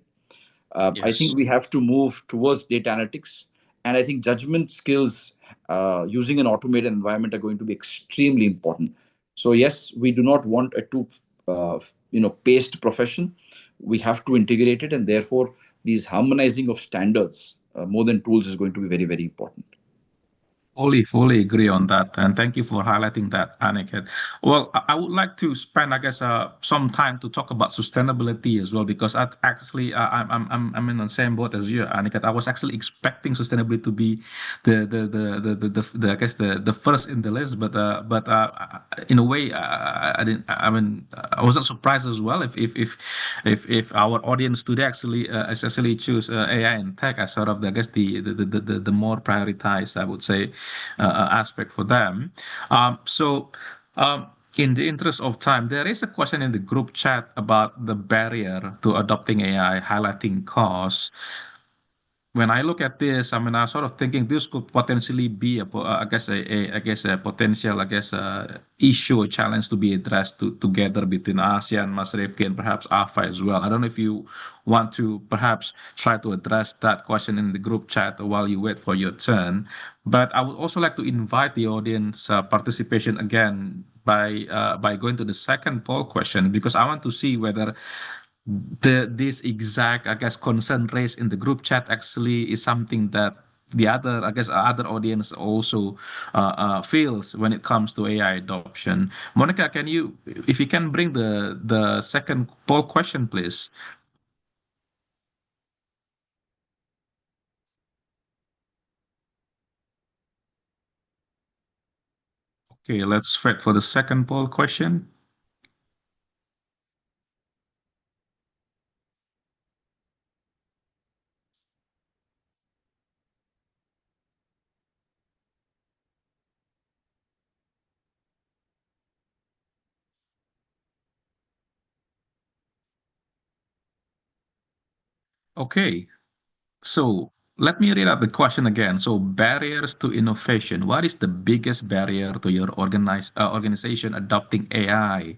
I think we have to move towards data analytics. And I think judgment skills using an automated environment are going to be extremely important. So yes, we do not want a too paced profession. We have to integrate it, and therefore these harmonizing of standards more than tools is going to be very, very important. Fully agree on that, and thank you for highlighting that, Aniket. Well, I would like to spend, I guess, some time to talk about sustainability as well, because I'm in the same boat as you, Aniket. I was actually expecting sustainability to be the I guess the first in the list, but in a way, I didn't. I mean, I wasn't surprised as well if our audience today actually choose AI and tech as sort of I guess the more prioritized, I would say, aspect for them. In the interest of time, there is a question in the group chat about the barrier to adopting AI, highlighting costs. When I look at this, I mean, I'm sort of thinking this could potentially be I guess a potential, issue or challenge to be addressed together between ASEAN, Mas Rifki, and perhaps AFA as well. I don't know if you want to perhaps try to address that question in the group chat while you wait for your turn. But I would also like to invite the audience participation again by going to the second poll question, because I want to see whether this exact, I guess, concern raised in the group chat actually is something that the other audience also feels when it comes to AI adoption. Monica, if you can bring the second poll question, please. Okay, let's wait for the second poll question. Okay, so let me read out the question again. So, barriers to innovation. What is the biggest barrier to your organization adopting AI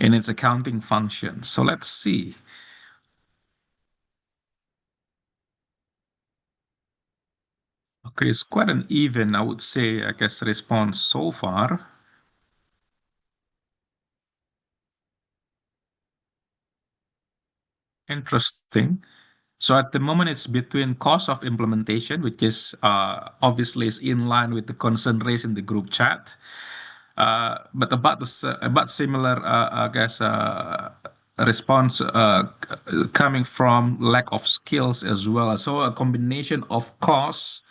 in its accounting function? So, let's see. Okay, it's quite an even, I would say, I guess, response so far. Interesting. So at the moment, it's between cost of implementation, which is obviously is in line with the concern raised in the group chat, but about similar, I guess, response coming from lack of skills as well. So a combination of costs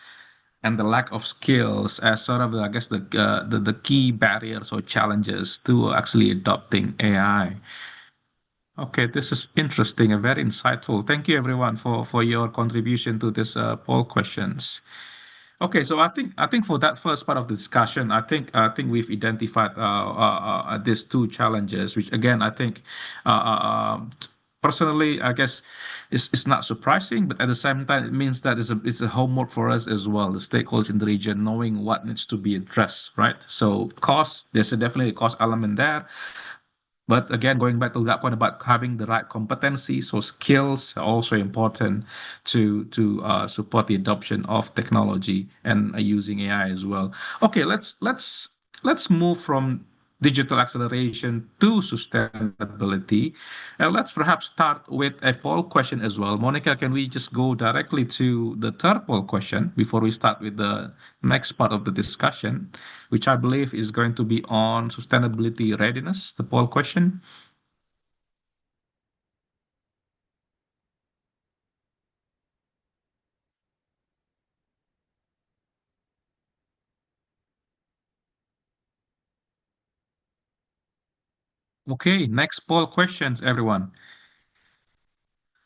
and the lack of skills as sort of, I guess, the key barriers or challenges to actually adopting AI. Okay, this is interesting and very insightful. Thank you, everyone, for your contribution to this poll questions. Okay, so I think for that first part of the discussion, I think we've identified these two challenges, which again I think personally I guess it's not surprising, but at the same time it means that it's a homework for us as well, the stakeholders in the region, knowing what needs to be addressed, right? So cost, there's definitely a cost element there. But again, going back to that point about having the right competencies, so skills are also important to support the adoption of technology and using AI as well. Okay, let's move from digital acceleration to sustainability, and let's perhaps start with a poll question as well. Monica, can we just go directly to the third poll question before we start with the next part of the discussion, which I believe is going to be on sustainability readiness, the poll question. Okay, next poll questions, everyone.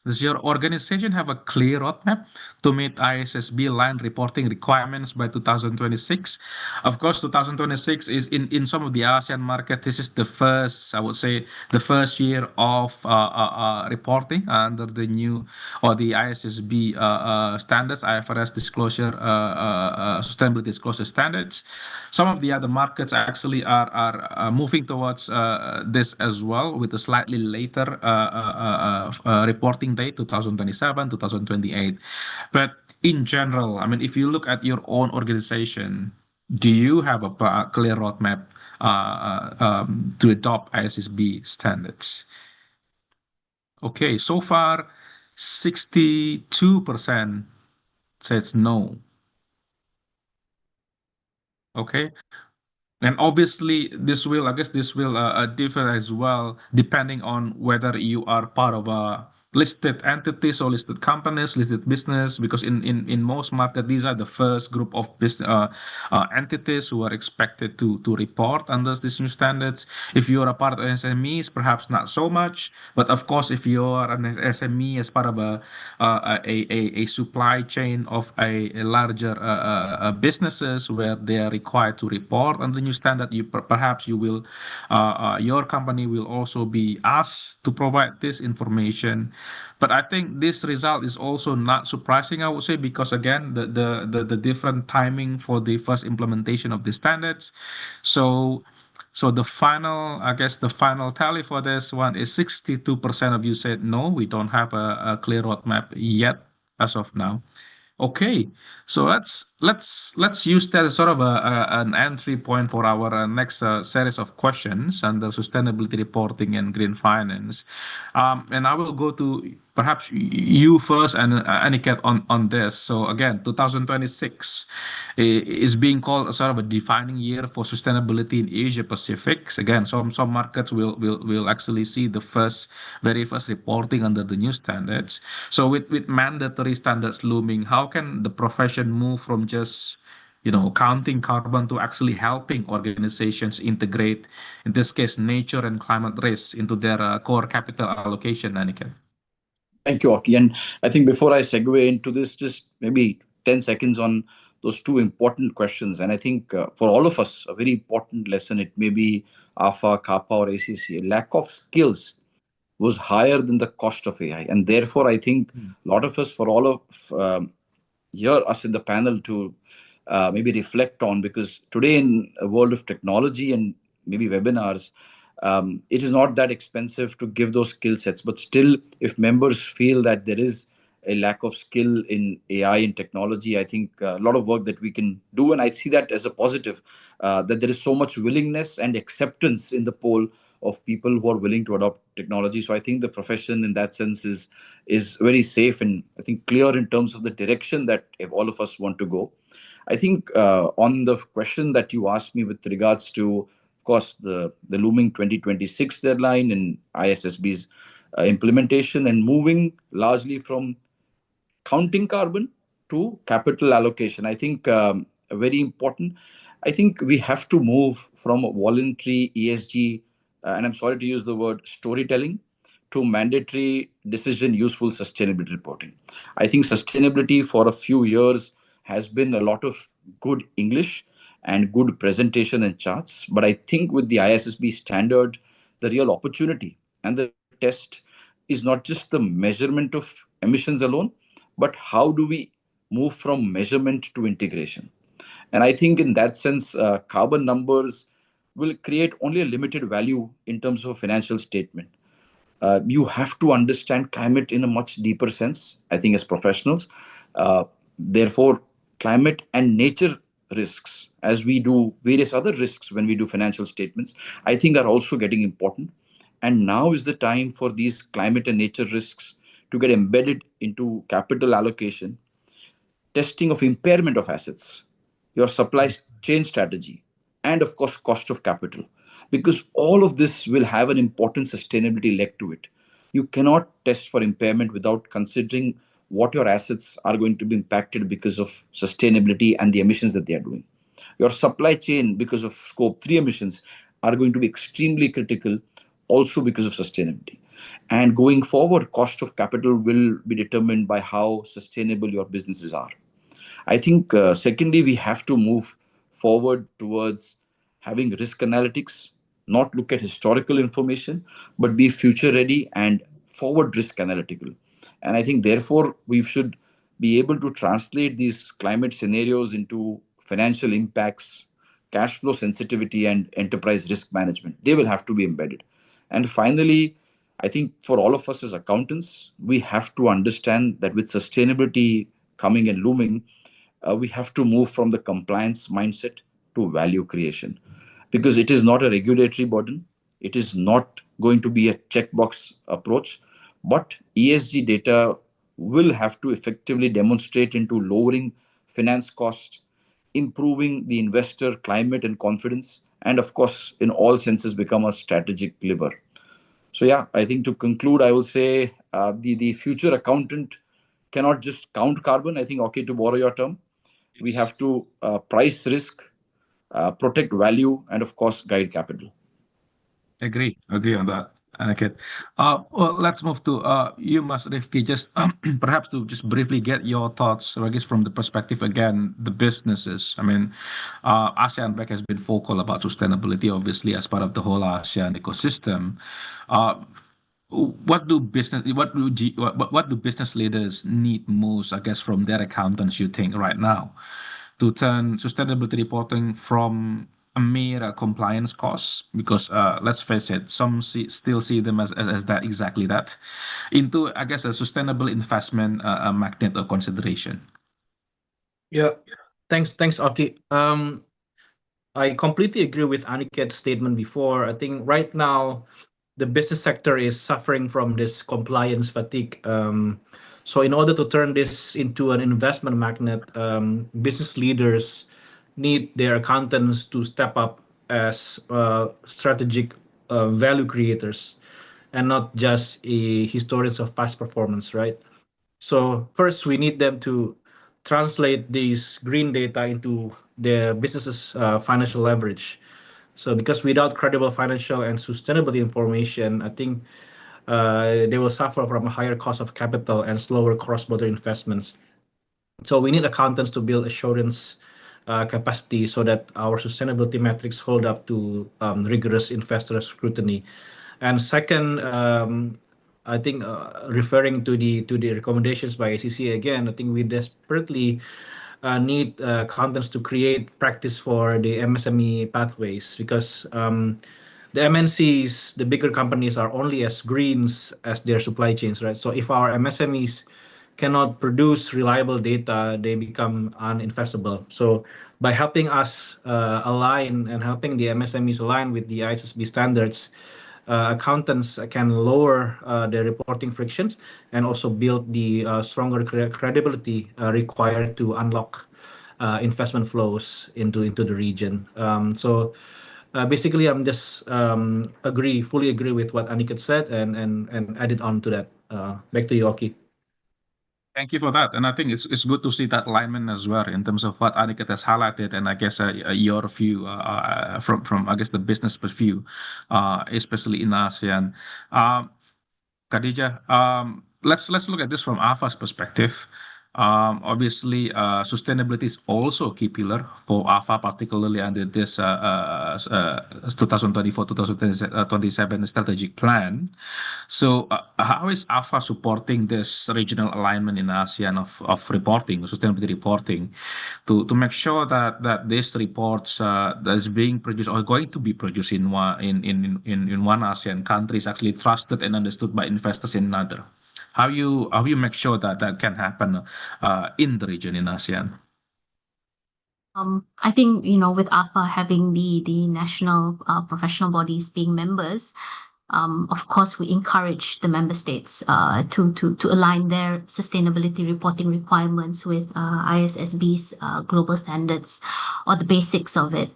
Does your organization have a clear roadmap to meet ISSB line reporting requirements by 2026? Of course, 2026 is in some of the ASEAN markets. This is the first, I would say, the first year of reporting under the new or the ISSB standards, IFRS disclosure, sustainability disclosure standards. Some of the other markets actually are moving towards this as well with a slightly later reporting date, 2027, 2028. But in general, I mean, if you look at your own organization, do you have a clear roadmap to adopt ISSB standards? Okay, so far, 62% says no. Okay. And obviously, I guess this will differ as well, depending on whether you are part of a listed entities or listed companies, listed business, because in most markets, these are the first group of business entities who are expected to report under these new standards. If you are a part of SMEs, perhaps not so much, but of course, if you are an SME as part of a supply chain of a larger businesses where they are required to report on the new standard, perhaps you will your company will also be asked to provide this information. But I think this result is also not surprising, I would say, because again, the different timing for the first implementation of the standards. So the final, I guess the final tally for this one is 62% of you said no, we don't have a clear roadmap yet as of now. Okay, so let's use that as sort of an entry point for our next series of questions under sustainability reporting and green finance, and I will go to perhaps you first and Aniket on this. So again, 2026 is being called a sort of a defining year for sustainability in Asia Pacific. Again, some markets will actually see the very first reporting under the new standards. So with mandatory standards looming, how can the profession move from just counting carbon to actually helping organizations integrate, in this case, nature and climate risks into their core capital allocation, Aniket? Thank you, Aki. And I think before I segue into this, just maybe 10 seconds on those two important questions. And I think for all of us, a very important lesson, it may be AFA, CAPA, or ACCA, lack of skills was higher than the cost of AI. And therefore, I think a lot of us, for all of us in the panel to maybe reflect on, because today in a world of technology and maybe webinars, it is not that expensive to give those skill sets. But still, if members feel that there is a lack of skill in AI and technology. I think a lot of work that we can do, and I see that as a positive, that there is so much willingness and acceptance in the poll of people who are willing to adopt technology. So I think the profession in that sense is very safe, and I think clear in terms of the direction that if all of us want to go. I think on the question that you asked me with regards to, of course, the looming 2026 deadline and ISSB's implementation and moving largely from counting carbon to capital allocation, I think very important. I think we have to move from a voluntary ESG, and I'm sorry to use the word storytelling, to mandatory decision useful sustainability reporting. I think sustainability for a few years has been a lot of good English and good presentation and charts. But I think with the ISSB standard, the real opportunity and the test is not just the measurement of emissions alone, but how do we move from measurement to integration? And I think in that sense, carbon numbers will create only a limited value in terms of financial statement. You have to understand climate in a much deeper sense, I think, as professionals. Therefore, climate and nature risks, as we do various other risks when we do financial statements, I think are also getting important. And now is the time for these climate and nature risks to get embedded into capital allocation, testing of impairment of assets, your supply chain strategy, and of course, cost of capital. Because all of this will have an important sustainability leg to it. You cannot test for impairment without considering what your assets are going to be impacted because of sustainability and the emissions that they are doing. Your supply chain, because of scope 3 emissions, are going to be extremely critical also because of sustainability. And going forward, cost of capital will be determined by how sustainable your businesses are. I think, secondly, we have to move forward towards having risk analytics, not look at historical information, but be future ready and forward risk analytical. And I think, therefore, we should be able to translate these climate scenarios into financial impacts, cash flow sensitivity, and enterprise risk management. They will have to be embedded. And finally, I think for all of us as accountants, we have to understand that with sustainability coming and looming, we have to move from the compliance mindset to value creation, because it is not a regulatory burden. It is not going to be a checkbox approach, but ESG data will have to effectively demonstrate into lowering finance cost, improving the investor climate and confidence, and of course, in all senses, become a strategic lever. So yeah, I think to conclude, I will say the future accountant cannot just count carbon. I think, okay, to borrow your term, we have to price risk, protect value, and of course, guide capital. Agree on that. Okay. Well, let's move to you, Mas Rifki. Just perhaps to just briefly get your thoughts, or I guess from the perspective again, the businesses. I mean, ASEAN Bank has been vocal about sustainability, obviously, as part of the whole ASEAN ecosystem. What do business leaders need most, I guess, from their accountants, you think, right now, to turn sustainability reporting from a mere compliance cost, because let's face it, some still see them as that, exactly that, into, I guess, a sustainable investment magnet or consideration? Yeah, thanks, Aki. I completely agree with Aniket's statement before. I think right now the business sector is suffering from this compliance fatigue. So in order to turn this into an investment magnet, business leaders need their accountants to step up as strategic value creators and not just historians of past performance, right? So first, we need them to translate these green data into their business's financial leverage. So because without credible financial and sustainability information, I think they will suffer from a higher cost of capital and slower cross-border investments. So we need accountants to build assurance capacity so that our sustainability metrics hold up to rigorous investor scrutiny. And second, I think referring to the recommendations by ACCA again, I think we desperately need accountants to create practice for the MSME pathways, because the MNCs, the bigger companies, are only as green as their supply chains, right? So if our MSMEs cannot produce reliable data, they become uninvestable. So by helping us align and helping the MSMEs align with the ISSB standards, accountants can lower their reporting frictions and also build the stronger credibility required to unlock investment flows into the region. So basically, I'm just fully agree with what Aniket said and added on to that. Back to you, Oki. Thank you for that. And I think it's good to see that alignment as well in terms of what Aniket has highlighted, and I guess your view from I guess the business view, especially in ASEAN. Khadija, let's look at this from AFA's perspective. Obviously, sustainability is also a key pillar for AFA, particularly under this 2024-2027 strategic plan. So, how is AFA supporting this regional alignment in ASEAN of reporting, sustainability reporting, to make sure that these reports that is being produced or going to be produced in one ASEAN country is actually trusted and understood by investors in another? How you make sure that can happen in the region in ASEAN? I think, with APA having the national professional bodies being members, of course, we encourage the member states to align their sustainability reporting requirements with ISSB's global standards or the basics of it.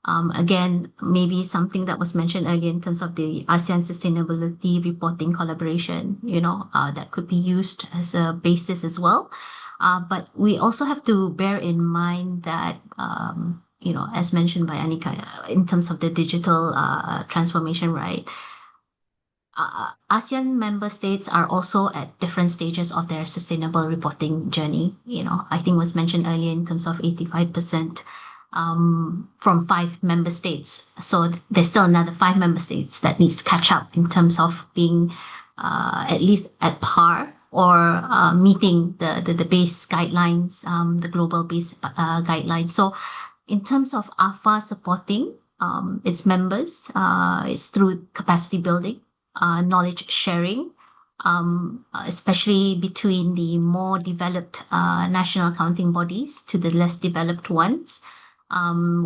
Again, maybe something that was mentioned earlier in terms of the ASEAN sustainability reporting collaboration, that could be used as a basis as well. But we also have to bear in mind that, as mentioned by Anika, in terms of the digital transformation, right? ASEAN member states are also at different stages of their sustainable reporting journey. I think was mentioned earlier in terms of 85% from 5 member states. So there's still another 5 member states that needs to catch up in terms of being at least at par or meeting the base guidelines, the global base guidelines. So in terms of AFA supporting its members, it's through capacity building, knowledge sharing, especially between the more developed national accounting bodies to the less developed ones,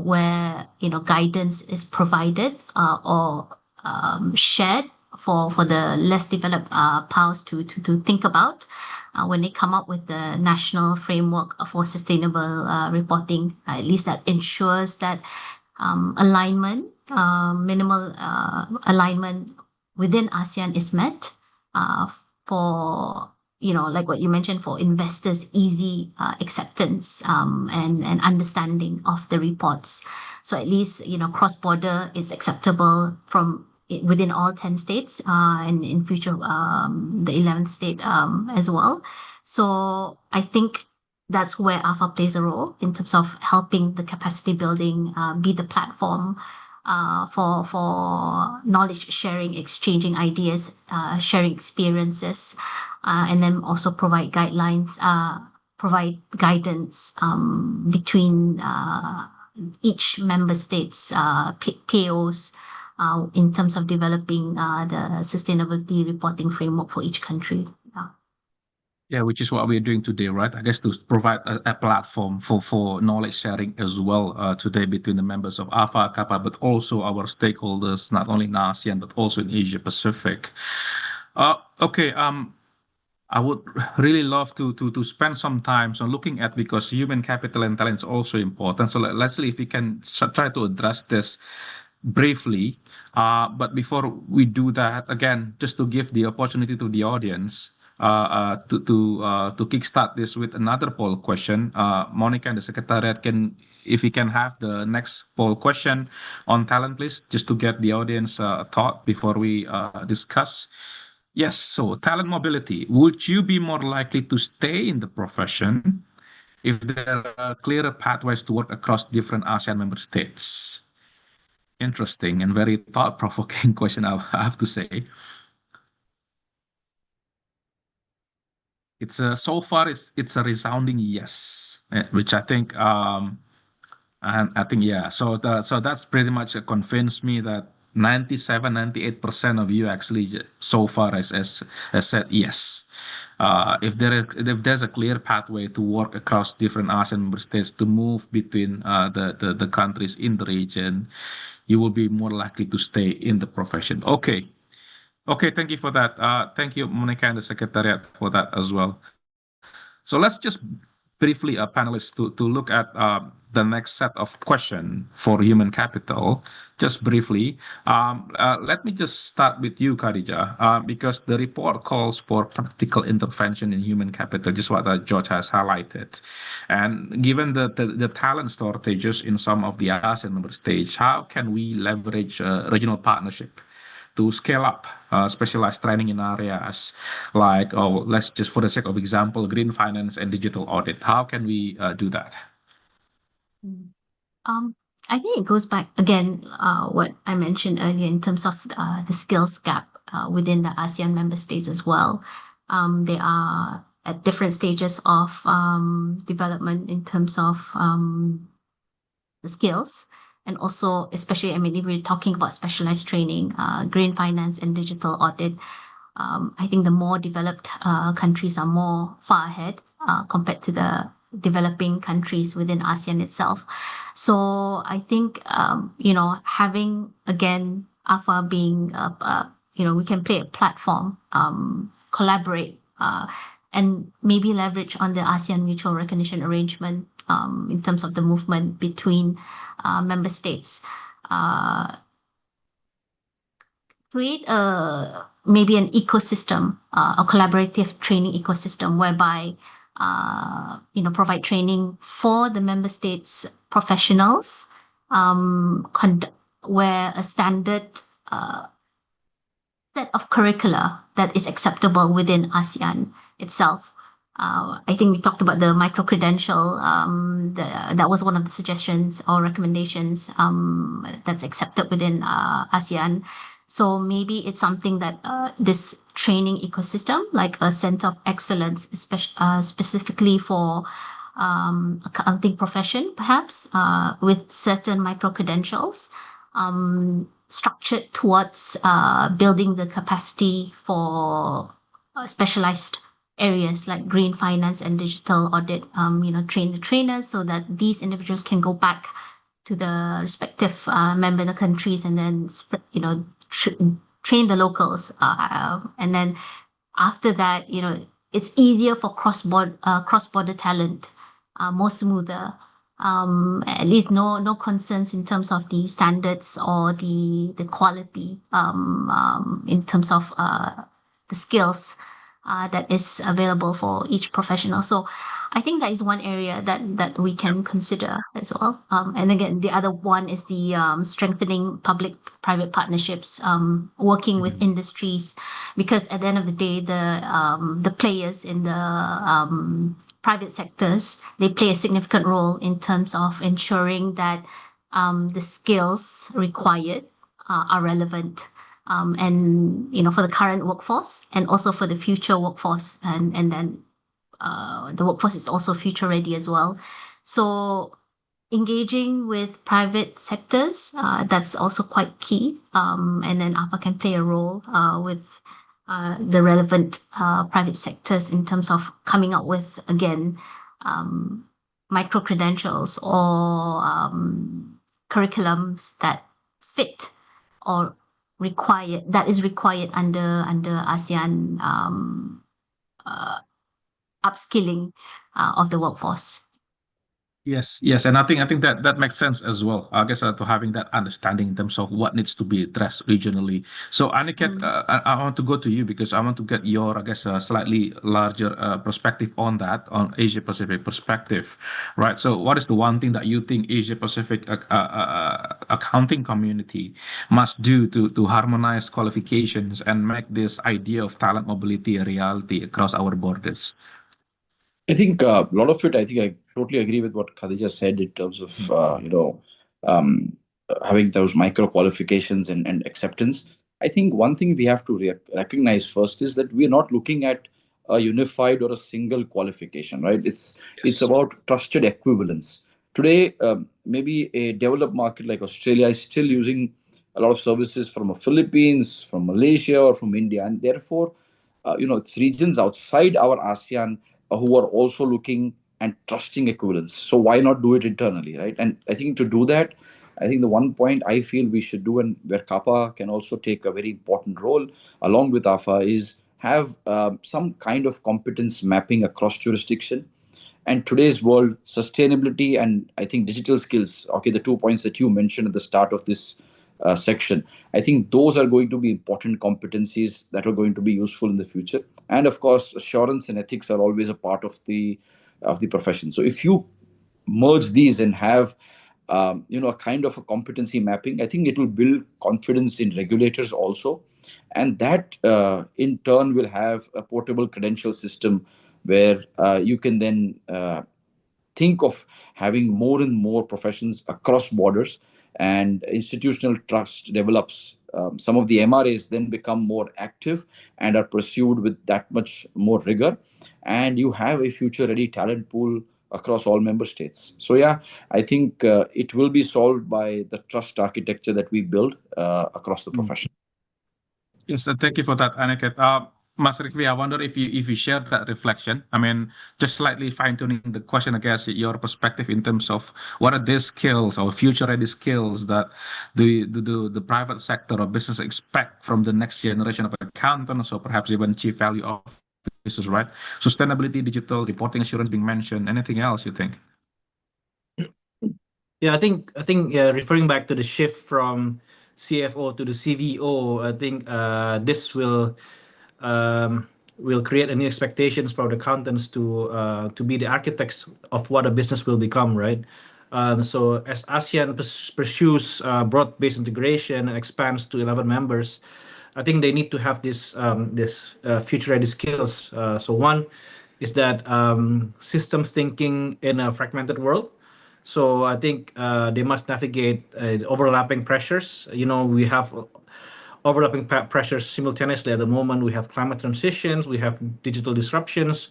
where guidance is provided or shared for the less developed PALs to think about when they come up with the national framework for sustainable reporting. At least that ensures that alignment, minimal alignment within ASEAN is met for, like what you mentioned, for investors, easy acceptance and understanding of the reports. So at least, cross-border is acceptable from within all 10 states and in future, the 11th state as well. So I think that's where AFA plays a role in terms of helping the capacity building be the platform for knowledge sharing, exchanging ideas, sharing experiences, and then also provide guidelines, provide guidance between each member states, POs, in terms of developing the sustainability reporting framework for each country. Yeah, which is what we're doing today, right? I guess to provide a platform for knowledge sharing as well today between the members of AFA, CAPA, but also our stakeholders, not only in ASEAN, but also in Asia Pacific. Okay, I would really love to spend some time on looking at, because human capital and talent is also important. So let's see if we can try to address this briefly. But before we do that, again, just to give the opportunity to the audience to kickstart this with another poll question. Monica and the Secretariat if we can have the next poll question on talent, please, just to get the audience thought before we discuss. Yes, so talent mobility. Would you be more likely to stay in the profession if there are clearer pathways to work across different ASEAN member states? Interesting and very thought-provoking question, I have to say. It's so far it's a resounding yes, which I think and I think yeah. So that's pretty much convinced me that 97, 98% of you actually so far has said yes. If there's a clear pathway to work across different ASEAN member states to move between the countries in the region, you will be more likely to stay in the profession. Okay. Okay, thank you for that. Thank you, Monica and the Secretariat, for that as well. So let's just briefly, panelists, to look at the next set of questions for human capital, just briefly. Let me just start with you, Khadija, because the report calls for practical intervention in human capital, just what George has highlighted. And given the talent shortages in some of the ASEAN member states, how can we leverage regional partnership to scale up specialized training in areas like, oh, let's just for the sake of example, green finance and digital audit. How can we do that? I think it goes back again, what I mentioned earlier in terms of the skills gap within the ASEAN member states as well. They are at different stages of development in terms of the skills. And also, especially, I mean, if we're talking about specialized training, green finance and digital audit, I think the more developed countries are more far ahead compared to the developing countries within ASEAN itself. So I think, having, again, AFA being, we can play a platform, collaborate, and maybe leverage on the ASEAN mutual recognition arrangement in terms of the movement between member states. Create maybe an ecosystem, a collaborative training ecosystem whereby, provide training for the member states professionals, where a standard set of curricula that is acceptable within ASEAN itself. I think we talked about the micro-credential. That was one of the suggestions or recommendations that's accepted within ASEAN. So maybe it's something that this training ecosystem, like a center of excellence, specifically for accounting profession, perhaps, with certain micro-credentials, structured towards building the capacity for specialized areas like green finance and digital audit, train the trainers so that these individuals can go back to the respective member countries and then, train the locals. And then after that, it's easier for cross-border talent, more smoother. At least no concerns in terms of the standards or the quality in terms of the skills that is available for each professional. So I think that is one area that we can consider as well. And again, the other one is the strengthening public-private partnerships, working with industries, because at the end of the day, the players in the private sectors, they play a significant role in terms of ensuring that the skills required are relevant. And for the current workforce and also for the future workforce, and then the workforce is also future ready as well. So engaging with private sectors, that's also quite key. And then APA can play a role with the relevant private sectors in terms of coming up with, again, micro credentials or curriculums that fit or is required under ASEAN upskilling of the workforce. Yes, and I think that makes sense as well. I guess to having that understanding in terms of what needs to be addressed regionally. So Aniket, I want to go to you because I want to get your, I guess, slightly larger perspective on that, on Asia Pacific perspective, right? So what is the one thing that you think Asia Pacific accounting community must do to harmonize qualifications and make this idea of talent mobility a reality across our borders? I think a lot of it, I think I totally agree with what Khadija said in terms of, having those micro qualifications and acceptance. I think one thing we have to recognize first is that we're not looking at a unified or a single qualification, right? It's about trusted equivalence. Today, maybe a developed market like Australia is still using a lot of services from the Philippines, from Malaysia, or from India, and therefore, it's regions outside our ASEAN who are also looking and trusting equivalence. So why not do it internally, right? And I think to do that, I think the one point I feel we should do, and where CAPA can also take a very important role along with AFA, is have some kind of competence mapping across jurisdiction. And today's world, sustainability and I think digital skills, okay, the 2 points that you mentioned at the start of this section, I think those are going to be important competencies that are going to be useful in the future. And of course, assurance and ethics are always a part of the profession. So if you merge these and have a kind of a competency mapping, I think it will build confidence in regulators also, and that in turn will have a portable credential system where you can then think of having more and more professions across borders, and institutional trust develops. Some of the MRAs then become more active and are pursued with that much more rigor, and you have a future ready talent pool across all member states. So yeah, I think it will be solved by the trust architecture that we build across the profession. Yes, thank you for that, Aniket. Mas Rifki, I wonder if you share that reflection. I mean, just slightly fine-tuning the question, I guess, your perspective in terms of what are these skills or future-ready skills that the private sector or business expect from the next generation of accountants, or perhaps even chief value officers, right? Sustainability, digital reporting assurance being mentioned. Anything else you think? Yeah, I think referring back to the shift from CFO to the CVO, I think this will create any expectations for the accountants to be the architects of what a business will become, right? So as ASEAN pursues broad-based integration and expands to 11 members, I think they need to have this future-ready skills. So one is that systems thinking in a fragmented world. So I think they must navigate overlapping pressures. We have overlapping pressures simultaneously at the moment. We have climate transitions, we have digital disruptions,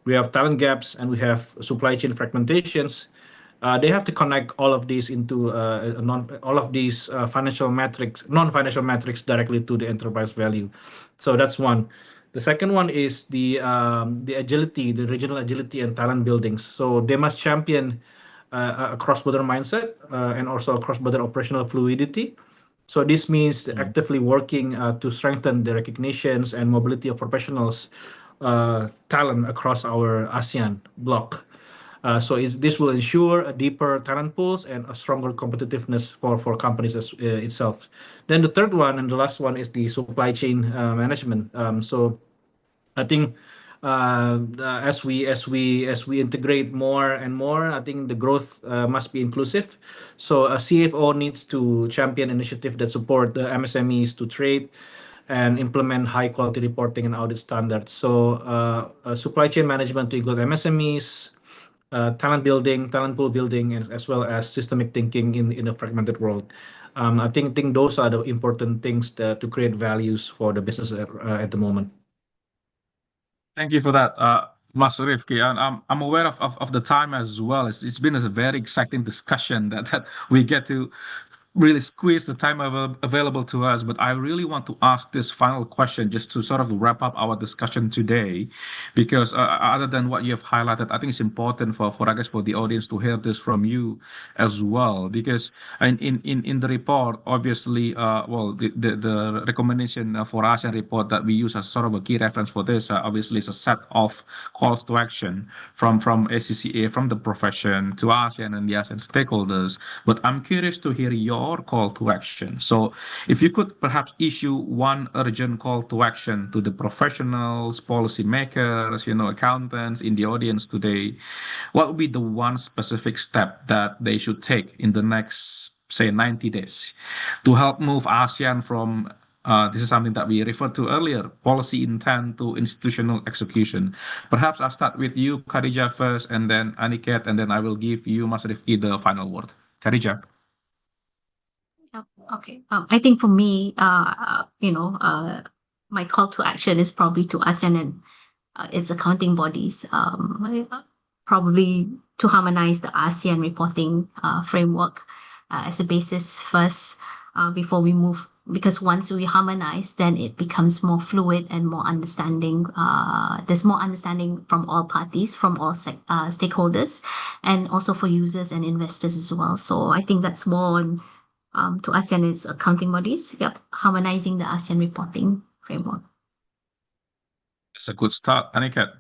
we have talent gaps, and we have supply chain fragmentations. They have to connect all of these into financial metrics, non-financial metrics directly to the enterprise value. So that's one. The second one is the agility, the regional agility and talent buildings. So they must champion a cross-border mindset and also a cross-border operational fluidity. So this means actively working to strengthen the recognitions and mobility of professionals, talent across our ASEAN bloc. So this will ensure a deeper talent pools and a stronger competitiveness for companies itself. Then the third one and the last one is the supply chain management. So I think as we integrate more and more, I think the growth must be inclusive. So a CFO needs to champion initiatives that support the MSMEs to trade and implement high quality reporting and audit standards. So supply chain management to include MSMEs, talent building, talent pool building, and as well as systemic thinking in a fragmented world. I think those are the important things to create values for the business at the moment. Thank you for that, Mas Rifki. And I'm aware of the time as well. It's been a very exciting discussion that we get to really squeeze the time available to us. But I really want to ask this final question just to sort of wrap up our discussion today, because other than what you have highlighted, I think it's important for I guess for the audience to hear this from you as well. Because in the report, obviously, the recommendation for ASEAN report that we use as sort of a key reference for this, obviously, is a set of calls to action from ACCA, from the profession to ASEAN and the ASEAN stakeholders. But I'm curious to hear your call to action. So if you could perhaps issue one urgent call to action to the professionals, policymakers, accountants in the audience today, what would be the one specific step that they should take in the next, say, 90 days to help move ASEAN from this is something that we referred to earlier, policy intent to institutional execution. Perhaps I'll start with you, Khadija, first, and then Aniket, and then I will give you, Mas Rifki, the final word. Khadija. Okay. I think for me, my call to action is probably to ASEAN and its accounting bodies, probably to harmonize the ASEAN reporting framework as a basis first before we move. Because once we harmonize, then it becomes more fluid and more understanding. There's more understanding from all parties, from all stakeholders, and also for users and investors as well. So I think that's more on to ASEAN is accounting bodies. Yep, harmonizing the ASEAN reporting framework. It's a good start, Aniket.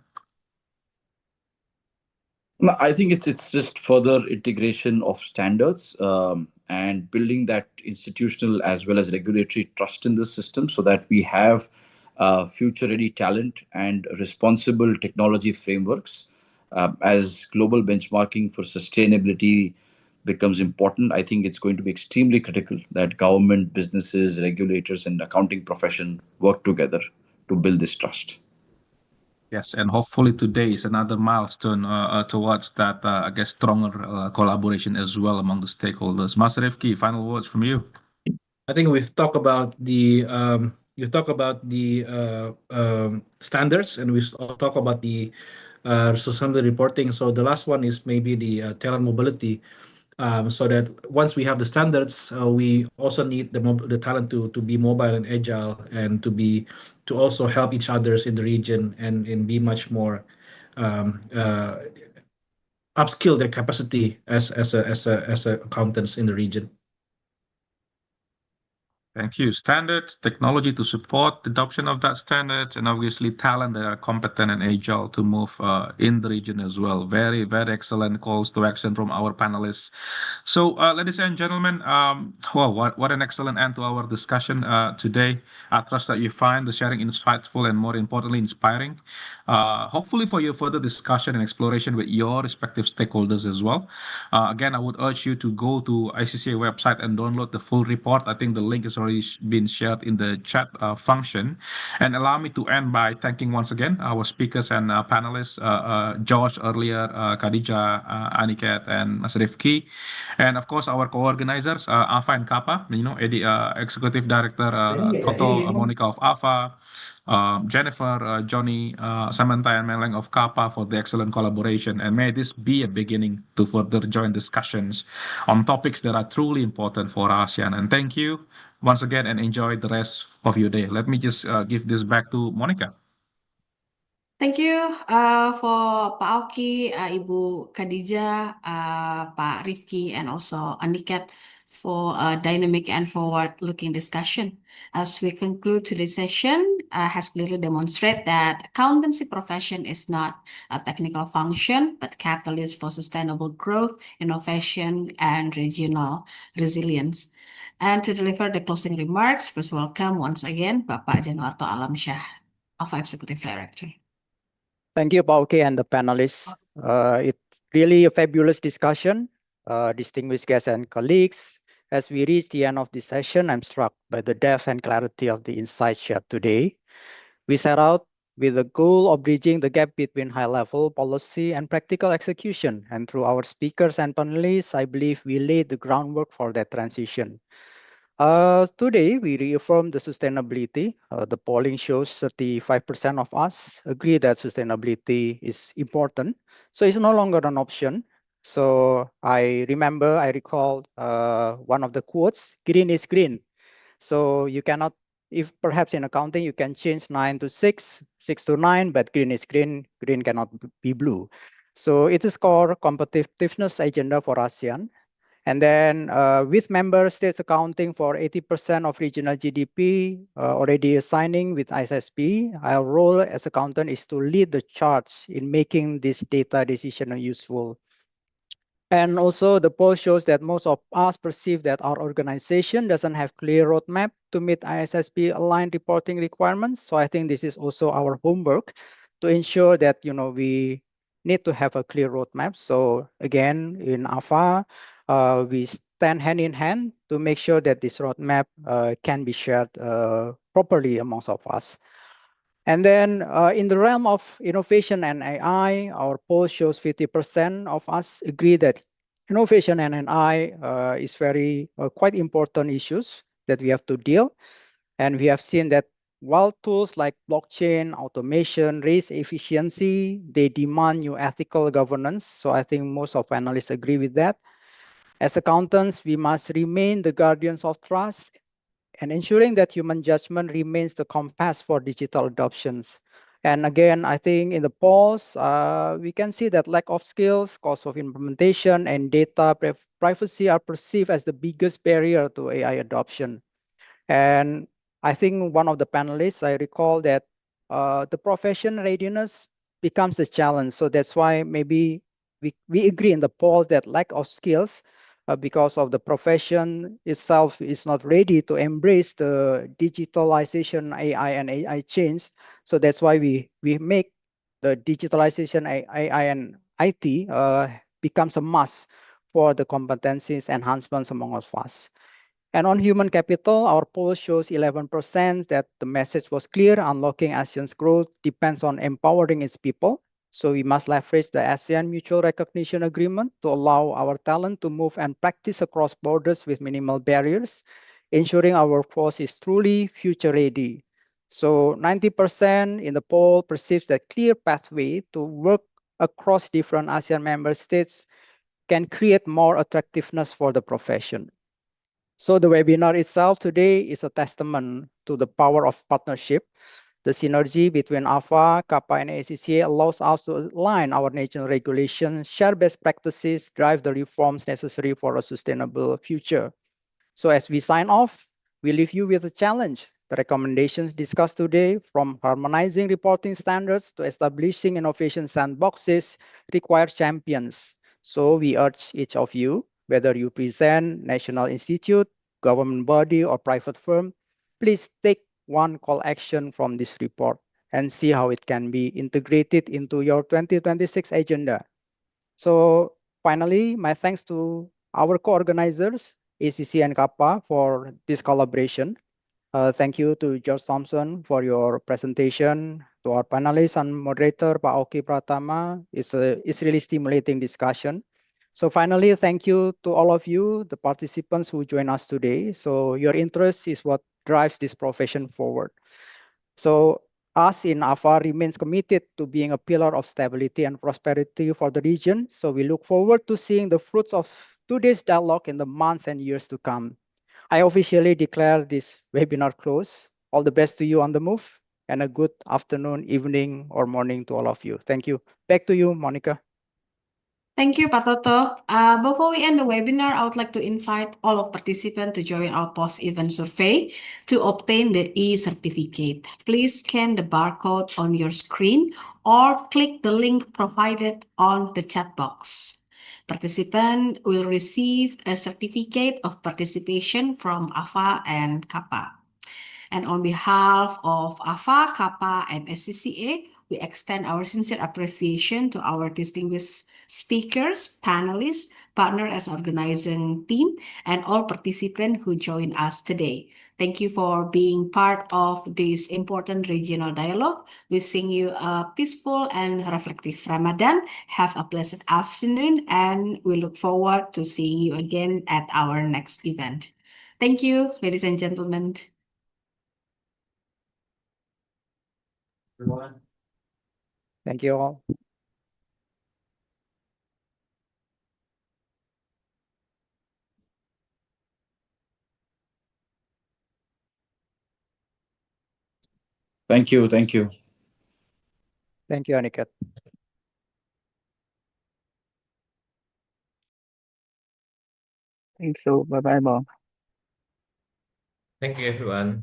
No, I think it's just further integration of standards and building that institutional as well as regulatory trust in the system so that we have future-ready talent and responsible technology frameworks. As global benchmarking for sustainability becomes important, I think it's going to be extremely critical that government, businesses, regulators, and accounting profession work together to build this trust. Yes, and hopefully today is another milestone towards that, I guess, stronger collaboration as well among the stakeholders. Mas Rifki, final words from you. I think we've talked about the standards, and we've talked about the sustainability reporting. So the last one is maybe the talent mobility. So that once we have the standards, we also need the talent to be mobile and agile, and to also help each others in the region and be much more upskill their capacity as accountants in the region. Thank you. Standards, technology to support the adoption of that standards, and obviously talent that are competent and agile to move in the region as well. Very, very excellent calls to action from our panelists. So, ladies and gentlemen, well, what an excellent end to our discussion today. I trust that you find the sharing insightful and more importantly inspiring. Hopefully for your further discussion and exploration with your respective stakeholders as well. Again, I would urge you to go to ICCA website and download the full report. I think the link is already been shared in the chat function. And allow me to end by thanking once again our speakers and panelists, Josh earlier, Khadija, Aniket, and Mas Rifki. And of course, our co-organizers, AFA and CAPA, Executive Director Toto Monica of AFA, Jennifer, Johnny, Samantha, and Meleng of CAPA for the excellent collaboration. And may this be a beginning to further join discussions on topics that are truly important for ASEAN. And thank you once again and enjoy the rest of your day. Let me just give this back to Monica. Thank you for Pak Auki, Ibu Khadija, Pak Rifki, and also Aniket for a dynamic and forward-looking discussion. As we conclude today's session, has clearly demonstrated that accountancy profession is not a technical function, but catalyst for sustainable growth, innovation, and regional resilience. And to deliver the closing remarks, please welcome once again Bapak Januarto Alamsyah, AFA Executive Director. Thank you, Pauke, and the panelists. It's really a fabulous discussion, distinguished guests and colleagues. As we reach the end of this session, I'm struck by the depth and clarity of the insights shared today. We set out with the goal of bridging the gap between high-level policy and practical execution. And through our speakers and panelists, I believe we laid the groundwork for that transition. Today, we reaffirm the sustainability. The polling shows 35% of us agree that sustainability is important. So it's no longer an option. So I recall one of the quotes, green is green. So you cannot, if perhaps in accounting, you can change 9 to 6, 6 to 9, but green is green, green cannot be blue. So it is core competitiveness agenda for ASEAN. And then with member states accounting for 80% of regional GDP already assigning with ISSB, our role as accountant is to lead the charge in making this data decision useful. And also the poll shows that most of us perceive that our organization doesn't have clear roadmap to meet ISSB aligned reporting requirements. So I think this is also our homework to ensure that we need to have a clear roadmap. So again, in AFA, we stand hand in hand to make sure that this roadmap can be shared properly amongst of us. And then in the realm of innovation and AI, our poll shows 50% of us agree that innovation and AI is quite important issues that we have to deal. And we have seen that while tools like blockchain, automation, raise efficiency, they demand new ethical governance. So I think most of panelists agree with that. As accountants, we must remain the guardians of trust and ensuring that human judgment remains the compass for digital adoptions. And again, I think in the polls, we can see that lack of skills, cost of implementation, and data privacy are perceived as the biggest barrier to AI adoption. And I think one of the panelists, I recall that the profession readiness becomes the challenge. So that's why maybe we agree in the polls that lack of skills because of the profession itself is not ready to embrace the digitalization AI and AI change. So that's why we make the digitalization AI and IT becomes a must for the competencies enhancements among us. And on human capital, our poll shows 11% that the message was clear. Unlocking ASEAN's growth depends on empowering its people. So we must leverage the ASEAN Mutual Recognition Agreement to allow our talent to move and practice across borders with minimal barriers, ensuring our workforce is truly future ready. So 90% in the poll perceives that clear pathway to work across different ASEAN member states can create more attractiveness for the profession. So the webinar itself today is a testament to the power of partnership. The synergy between AFA, CAPA, and ACCA allows us to align our national regulations, share best practices, drive the reforms necessary for a sustainable future. So as we sign off, we leave you with a challenge. The recommendations discussed today, from harmonizing reporting standards to establishing innovation sandboxes, require champions. So we urge each of you, whether you present national institute, government body, or private firm, please take one call action from this report and see how it can be integrated into your 2026 agenda. So finally, my thanks to our co-organizers, ACC and CAPA, for this collaboration. Thank you to George Thompson for your presentation, to our panelists and moderator, Pak Oki Pratama. It's really stimulating discussion. So finally, thank you to all of you, the participants who join us today. So your interest is what drives this profession forward. So us in AFA remains committed to being a pillar of stability and prosperity for the region. So we look forward to seeing the fruits of today's dialogue in the months and years to come. I officially declare this webinar closed. All the best to you on the move, and a good afternoon, evening, or morning to all of you. Thank you. Back to you, Monica. Thank you, Pak Toto. Before we end the webinar, I would like to invite all of participants to join our post-event survey to obtain the e-certificate. Please scan the barcode on your screen or click the link provided on the chat box. Participant will receive a certificate of participation from AFA and CAPA. And on behalf of AFA, CAPA, and SCCA, we extend our sincere appreciation to our distinguished speakers, panelists, partners as organizing team, and all participants who join us today. Thank you for being part of this important regional dialogue. Wishing you a peaceful and reflective Ramadan. Have a pleasant afternoon, and we look forward to seeing you again at our next event. Thank you, ladies and gentlemen. Everyone. Thank you all. Thank you. Thank you. Thank you, Aniket. Thank you. Bye bye, Bong. Thank you, everyone.